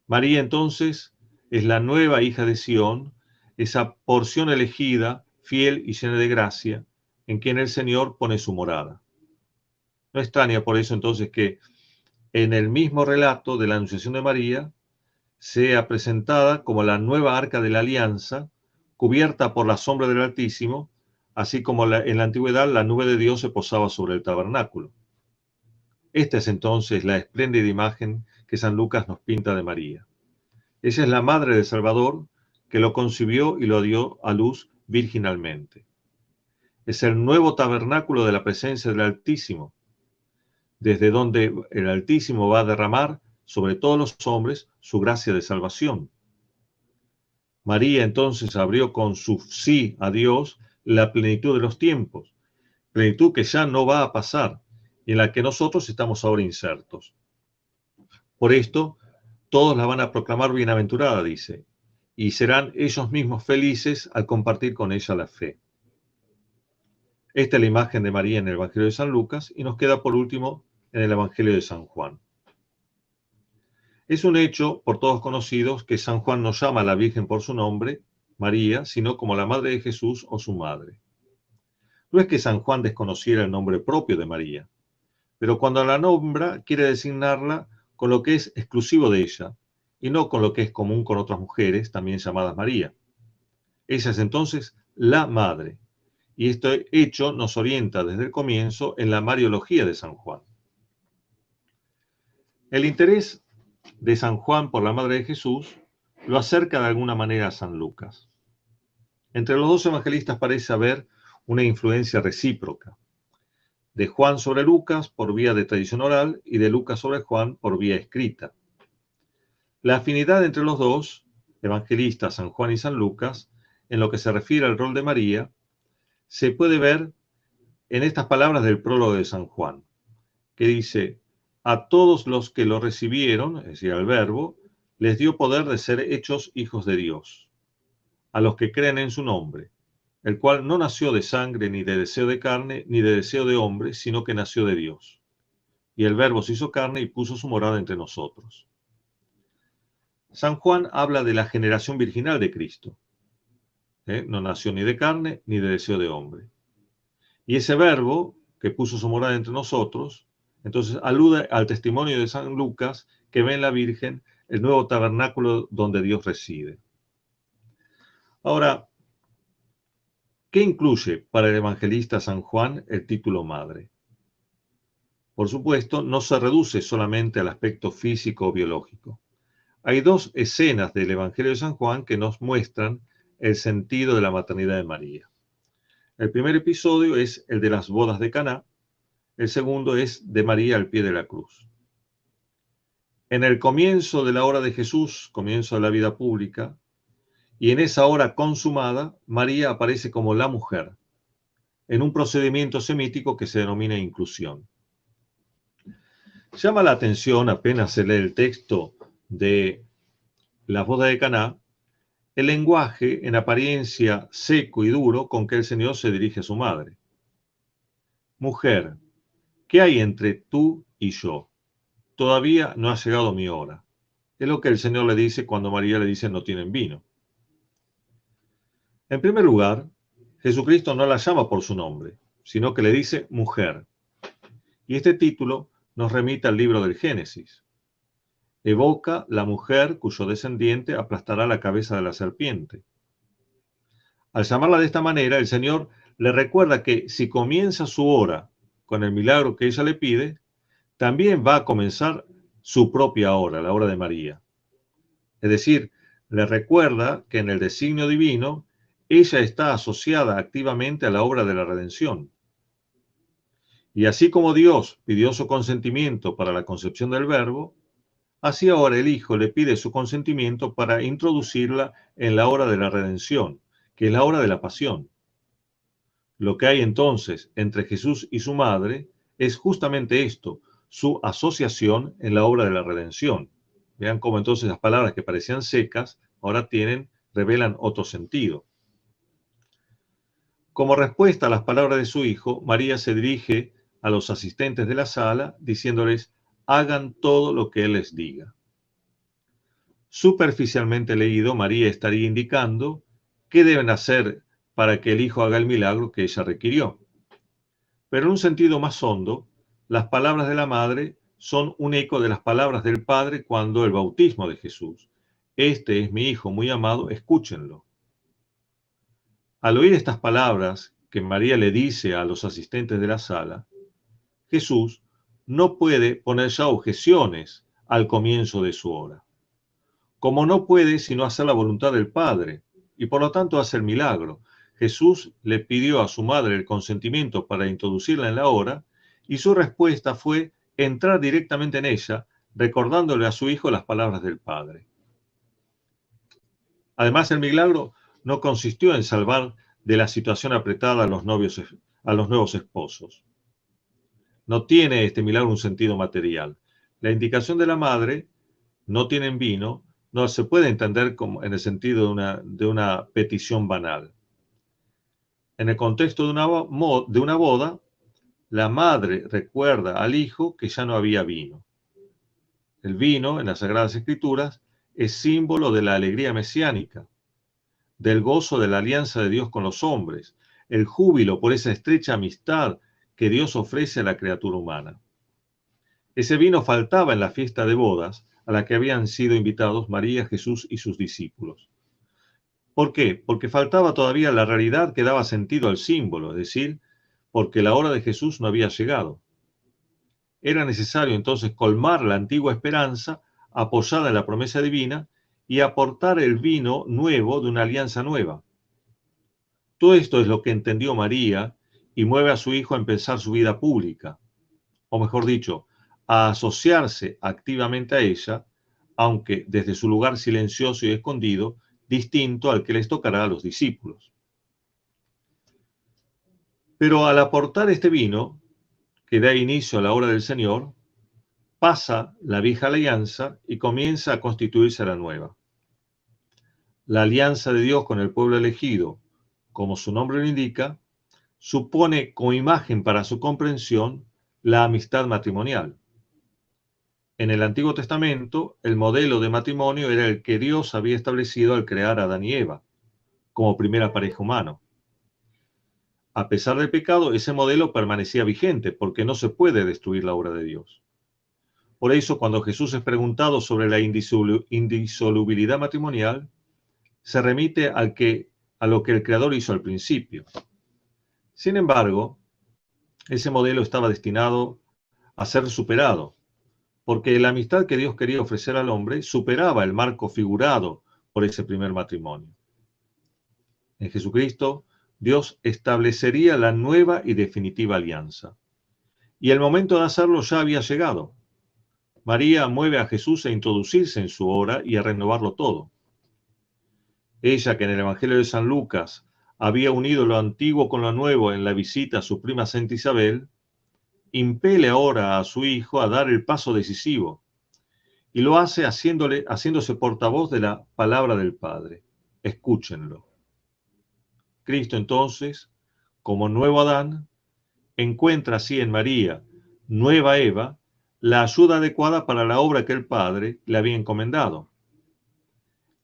María entonces es la nueva hija de Sión, esa porción elegida, fiel y llena de gracia, en quien el Señor pone su morada. No extraña por eso entonces que en el mismo relato de la Anunciación de María sea presentada como la nueva arca de la alianza, cubierta por la sombra del Altísimo, así como en la antigüedad la nube de Dios se posaba sobre el tabernáculo. Esta es entonces la espléndida imagen que San Lucas nos pinta de María. Ella es la madre del Salvador, que lo concibió y lo dio a luz virginalmente. Es el nuevo tabernáculo de la presencia del Altísimo, desde donde el Altísimo va a derramar sobre todos los hombres su gracia de salvación. María entonces abrió con su sí a Dios la plenitud de los tiempos, plenitud que ya no va a pasar y en la que nosotros estamos ahora insertos. Por esto, todos la van a proclamar bienaventurada, dice, y serán ellos mismos felices al compartir con ella la fe. Esta es la imagen de María en el Evangelio de San Lucas y nos queda por último en el Evangelio de San Juan. Es un hecho por todos conocidos que San Juan no llama a la Virgen por su nombre, María, sino como la Madre de Jesús o su madre. No es que San Juan desconociera el nombre propio de María, pero cuando la nombra quiere designarla con lo que es exclusivo de ella y no con lo que es común con otras mujeres, también llamadas María. Ella es entonces la Madre, y este hecho nos orienta desde el comienzo en la Mariología de San Juan. El interés de San Juan por la Madre de Jesús lo acerca de alguna manera a San Lucas. Entre los dos evangelistas parece haber una influencia recíproca, de Juan sobre Lucas por vía de tradición oral y de Lucas sobre Juan por vía escrita. La afinidad entre los dos evangelistas, San Juan y San Lucas, en lo que se refiere al rol de María, se puede ver en estas palabras del prólogo de San Juan, que dice: a todos los que lo recibieron, es decir, al Verbo, les dio poder de ser hechos hijos de Dios, a los que creen en su nombre, el cual no nació de sangre, ni de deseo de carne, ni de deseo de hombre, sino que nació de Dios. Y el Verbo se hizo carne y puso su morada entre nosotros. San Juan habla de la generación virginal de Cristo. No nació ni de carne, ni de deseo de hombre. Y ese Verbo, que puso su morada entre nosotros, entonces alude al testimonio de San Lucas, que ve en la Virgen el nuevo tabernáculo donde Dios reside. Ahora, ¿qué incluye para el evangelista San Juan el título madre? Por supuesto, no se reduce solamente al aspecto físico o biológico. Hay dos escenas del Evangelio de San Juan que nos muestran el sentido de la maternidad de María. El primer episodio es el de las bodas de Caná, el segundo es de María al pie de la cruz. En el comienzo de la hora de Jesús, comienzo de la vida pública, y en esa hora consumada, María aparece como la mujer, en un procedimiento semítico que se denomina inclusión. Llama la atención, apenas se lee el texto de las bodas de Caná, el lenguaje en apariencia seco y duro con que el Señor se dirige a su madre. Mujer, ¿qué hay entre tú y yo? Todavía no ha llegado mi hora. Es lo que el Señor le dice cuando María le dice no tienen vino. En primer lugar, Jesucristo no la llama por su nombre, sino que le dice mujer. Y este título nos remite al libro del Génesis. Evoca la mujer cuyo descendiente aplastará la cabeza de la serpiente. Al llamarla de esta manera, el Señor le recuerda que si comienza su hora con el milagro que ella le pide, también va a comenzar su propia hora, la hora de María. Es decir, le recuerda que en el designio divino, ella está asociada activamente a la obra de la redención. Y así como Dios pidió su consentimiento para la concepción del Verbo, así ahora el Hijo le pide su consentimiento para introducirla en la hora de la redención, que es la hora de la pasión. Lo que hay entonces entre Jesús y su madre es justamente esto, su asociación en la obra de la redención. Vean cómo entonces las palabras que parecían secas ahora revelan otro sentido. Como respuesta a las palabras de su hijo, María se dirige a los asistentes de la sala diciéndoles: hagan todo lo que él les diga. Superficialmente leído, María estaría indicando qué deben hacer para que el hijo haga el milagro que ella requirió. Pero en un sentido más hondo, las palabras de la madre son un eco de las palabras del Padre cuando el bautismo de Jesús. Este es mi hijo muy amado, escúchenlo. Al oír estas palabras que María le dice a los asistentes de la sala, Jesús no puede poner ya objeciones al comienzo de su hora. Como no puede sino hacer la voluntad del Padre, y por lo tanto hace el milagro. Jesús le pidió a su madre el consentimiento para introducirla en la hora, y su respuesta fue entrar directamente en ella, recordándole a su hijo las palabras del Padre. Además, el milagro no consistió en salvar de la situación apretada a los nuevos esposos. No tiene este milagro un sentido material. La indicación de la madre, no tienen vino, no se puede entender como en el sentido de una petición banal. En el contexto de una boda, la madre recuerda al hijo que ya no había vino. El vino, en las Sagradas Escrituras, es símbolo de la alegría mesiánica, del gozo de la alianza de Dios con los hombres, el júbilo por esa estrecha amistad que Dios ofrece a la criatura humana. Ese vino faltaba en la fiesta de bodas a la que habían sido invitados María, Jesús y sus discípulos. ¿Por qué? Porque faltaba todavía la realidad que daba sentido al símbolo, es decir, porque la hora de Jesús no había llegado. Era necesario entonces colmar la antigua esperanza apoyada en la promesa divina y aportar el vino nuevo de una alianza nueva. Todo esto es lo que entendió María y mueve a su hijo a empezar su vida pública, o mejor dicho, a asociarse activamente a ella, aunque desde su lugar silencioso y escondido, distinto al que les tocará a los discípulos. Pero al aportar este vino, que da inicio a la obra del Señor, pasa la vieja alianza y comienza a constituirse la nueva. La alianza de Dios con el pueblo elegido, como su nombre lo indica, supone como imagen para su comprensión la amistad matrimonial. En el Antiguo Testamento, el modelo de matrimonio era el que Dios había establecido al crear a Adán y Eva, como primera pareja humana. A pesar del pecado, ese modelo permanecía vigente, porque no se puede destruir la obra de Dios. Por eso, cuando Jesús es preguntado sobre la indisolubilidad matrimonial, se remite a lo que el Creador hizo al principio. Sin embargo, ese modelo estaba destinado a ser superado, porque la amistad que Dios quería ofrecer al hombre superaba el marco figurado por ese primer matrimonio. En Jesucristo, Dios establecería la nueva y definitiva alianza. Y el momento de hacerlo ya había llegado. María mueve a Jesús a introducirse en su obra y a renovarlo todo. Ella, que en el Evangelio de San Lucas había unido lo antiguo con lo nuevo en la visita a su prima Santa Isabel, impele ahora a su hijo a dar el paso decisivo, y lo hace haciéndose portavoz de la palabra del Padre. Escúchenlo. Cristo entonces, como nuevo Adán, encuentra así en María, nueva Eva, la ayuda adecuada para la obra que el Padre le había encomendado.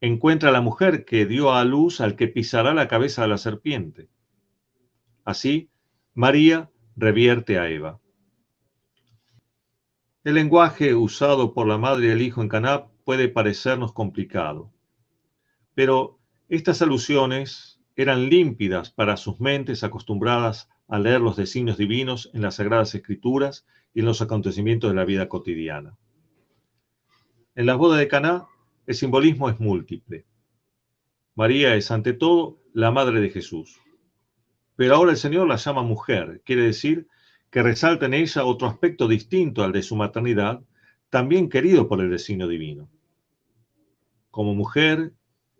Encuentra a la mujer que dio a luz al que pisará la cabeza de la serpiente. Así, María revierte a Eva. El lenguaje usado por la madre y el hijo en Caná puede parecernos complicado, pero estas alusiones eran límpidas para sus mentes acostumbradas a leer los designios divinos en las Sagradas Escrituras y en los acontecimientos de la vida cotidiana. En las bodas de Caná, el simbolismo es múltiple. María es ante todo la madre de Jesús. Pero ahora el Señor la llama mujer, quiere decir que resalta en ella otro aspecto distinto al de su maternidad, también querido por el designio divino. Como mujer,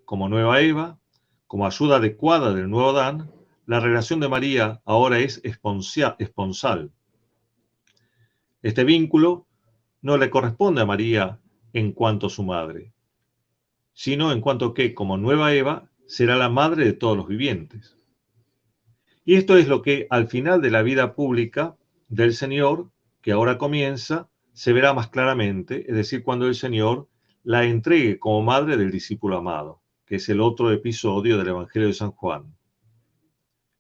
como nueva Eva, como ayuda adecuada del nuevo Adán, la relación de María ahora es esponsal. Este vínculo no le corresponde a María en cuanto a su madre, sino en cuanto que, como nueva Eva, será la madre de todos los vivientes. Y esto es lo que al final de la vida pública del Señor, que ahora comienza, se verá más claramente, es decir, cuando el Señor la entregue como madre del discípulo amado, que es el otro episodio del Evangelio de San Juan.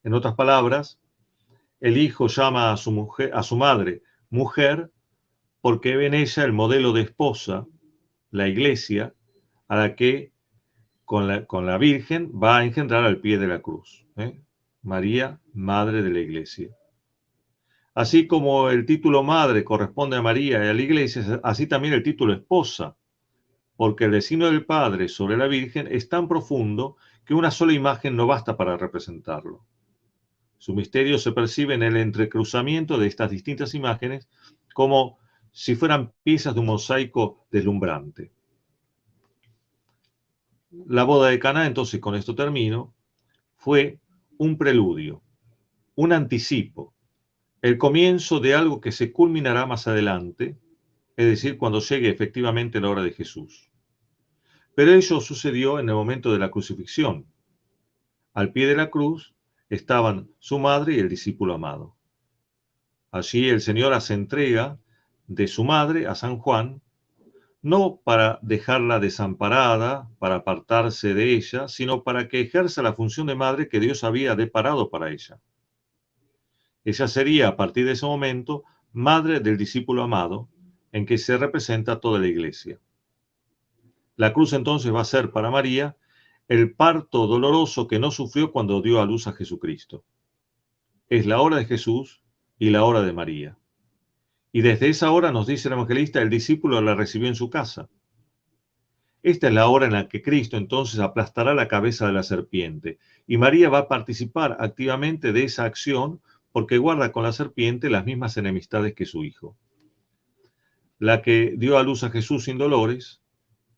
En otras palabras, el Hijo llama a su madre mujer, porque ve en ella el modelo de esposa, la Iglesia, a la que con la Virgen va a engendrar al pie de la cruz. María, madre de la Iglesia. Así como el título madre corresponde a María y a la Iglesia, así también el título esposa, porque el designio del Padre sobre la Virgen es tan profundo que una sola imagen no basta para representarlo. Su misterio se percibe en el entrecruzamiento de estas distintas imágenes como si fueran piezas de un mosaico deslumbrante. La boda de Caná, entonces con esto termino, fue un preludio, un anticipo, el comienzo de algo que se culminará más adelante, es decir, cuando llegue efectivamente la hora de Jesús. Pero ello sucedió en el momento de la crucifixión. Al pie de la cruz estaban su madre y el discípulo amado. Allí el Señor hace entrega de su madre a San Juan, no para dejarla desamparada, para apartarse de ella, sino para que ejerza la función de madre que Dios había deparado para ella. Ella sería, a partir de ese momento, madre del discípulo amado, en que se representa toda la Iglesia. La cruz entonces va a ser para María el parto doloroso que no sufrió cuando dio a luz a Jesucristo. Es la hora de Jesús y la hora de María. Y desde esa hora, nos dice el evangelista, el discípulo la recibió en su casa. Esta es la hora en la que Cristo entonces aplastará la cabeza de la serpiente. Y María va a participar activamente de esa acción porque guarda con la serpiente las mismas enemistades que su hijo. La que dio a luz a Jesús sin dolores,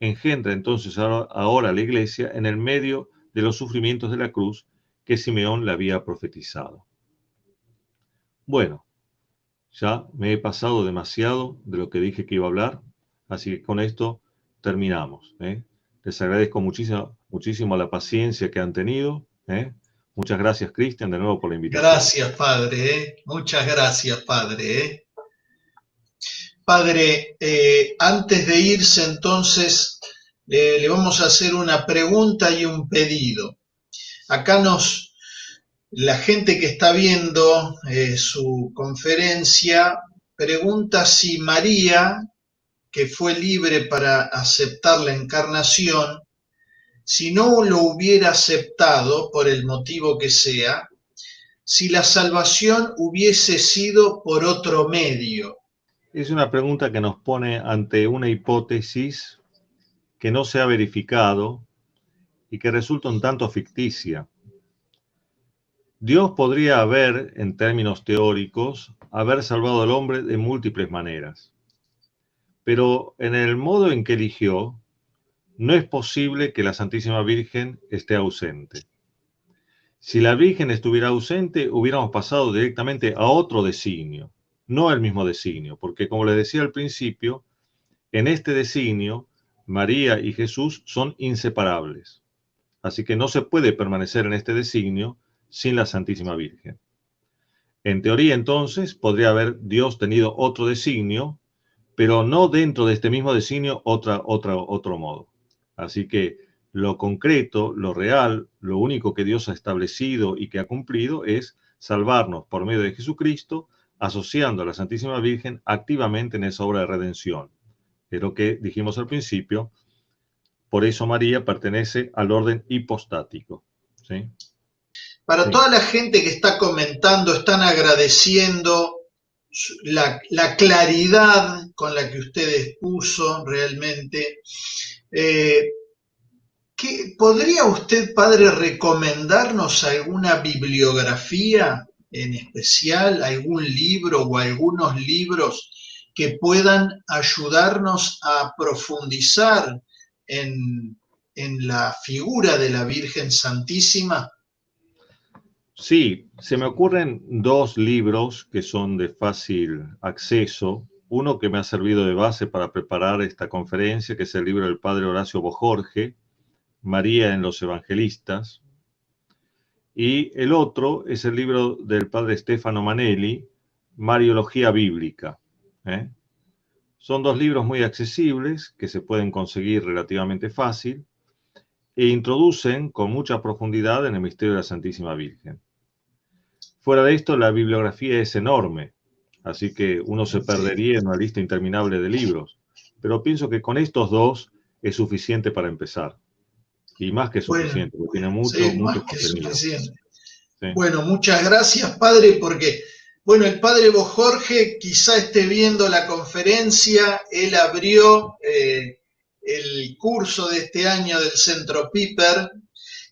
engendra entonces ahora la iglesia en el medio de los sufrimientos de la cruz que Simeón le había profetizado. Bueno, ya me he pasado demasiado de lo que dije que iba a hablar, así que con esto terminamos. Les agradezco muchísimo la paciencia que han tenido. Muchas gracias, Cristian, de nuevo por la invitación. Gracias, Padre. Muchas gracias, Padre. Padre, antes de irse entonces, le vamos a hacer una pregunta y un pedido. Acá la gente que está viendo su conferencia pregunta si María, que fue libre para aceptar la encarnación, si no lo hubiera aceptado por el motivo que sea, si la salvación hubiese sido por otro medio. Es una pregunta que nos pone ante una hipótesis que no se ha verificado y que resulta un tanto ficticia. Dios podría haber, en términos teóricos, haber salvado al hombre de múltiples maneras. Pero en el modo en que eligió, no es posible que la Santísima Virgen esté ausente. Si la Virgen estuviera ausente, hubiéramos pasado directamente a otro designio, no el mismo designio, porque como les decía al principio, en este designio, María y Jesús son inseparables. Así que no se puede permanecer en este designio sin la Santísima Virgen. En teoría, entonces, podría haber Dios tenido otro designio, pero no dentro de este mismo designio otro modo. Así que lo concreto, lo real, lo único que Dios ha establecido y que ha cumplido es salvarnos por medio de Jesucristo, asociando a la Santísima Virgen activamente en esa obra de redención. Es lo que dijimos al principio. Por eso María pertenece al orden hipostático. ¿Sí? Para toda la gente que está comentando, están agradeciendo la claridad con la que usted expuso realmente. ¿Podría usted, Padre, recomendarnos alguna bibliografía en especial, algún libro o algunos libros que puedan ayudarnos a profundizar en la figura de la Virgen Santísima? Sí, se me ocurren dos libros que son de fácil acceso. Uno que me ha servido de base para preparar esta conferencia, que es el libro del Padre Horacio Bojorge, María en los Evangelistas. Y el otro es el libro del Padre Stefano Manelli, Mariología Bíblica. Son dos libros muy accesibles que se pueden conseguir relativamente fácil e introducen con mucha profundidad en el misterio de la Santísima Virgen. Fuera de esto, la bibliografía es enorme, así que uno se perdería en una lista interminable de libros, pero pienso que con estos dos es suficiente para empezar, y más que suficiente, porque tiene mucho contenido. Sí. Bueno, muchas gracias, Padre, porque, bueno, el Padre Bojorge quizá esté viendo la conferencia, él abrió el curso de este año del Centro Piper,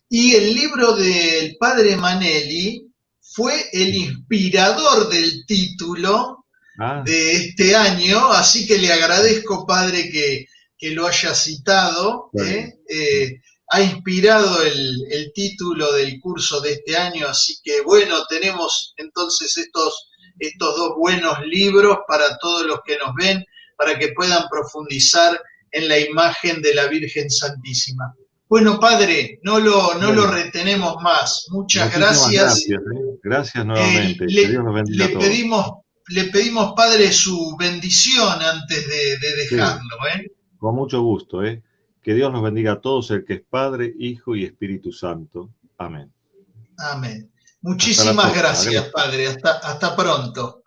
y el libro del Padre Manelli fue el inspirador del título de este año, así que le agradezco, Padre, que lo haya citado. Ha inspirado el título del curso de este año, así que bueno, tenemos entonces estos dos buenos libros para todos los que nos ven, para que puedan profundizar en la imagen de la Virgen Santísima. Bueno, Padre, no lo retenemos más. Muchas gracias. Gracias nuevamente. Que Dios los bendiga a todos. Le pedimos, Padre, su bendición antes de dejarlo. Con mucho gusto. Que Dios nos bendiga a todos, el que es Padre, Hijo y Espíritu Santo. Amén. Amén. Muchísimas gracias, Padre. Hasta pronto.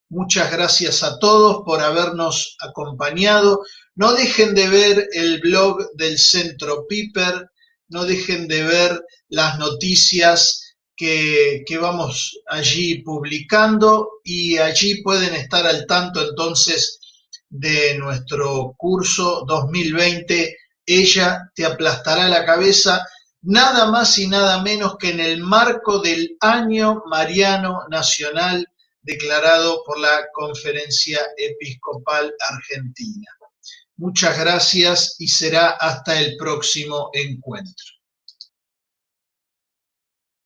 Muchas gracias a todos por habernos acompañado. No dejen de ver el blog del Centro Piper, no dejen de ver las noticias que vamos allí publicando, y allí pueden estar al tanto entonces de nuestro curso 2020, Ella te aplastará la cabeza, nada más y nada menos que en el marco del Año Mariano Nacional declarado por la Conferencia Episcopal Argentina. Muchas gracias y será hasta el próximo encuentro.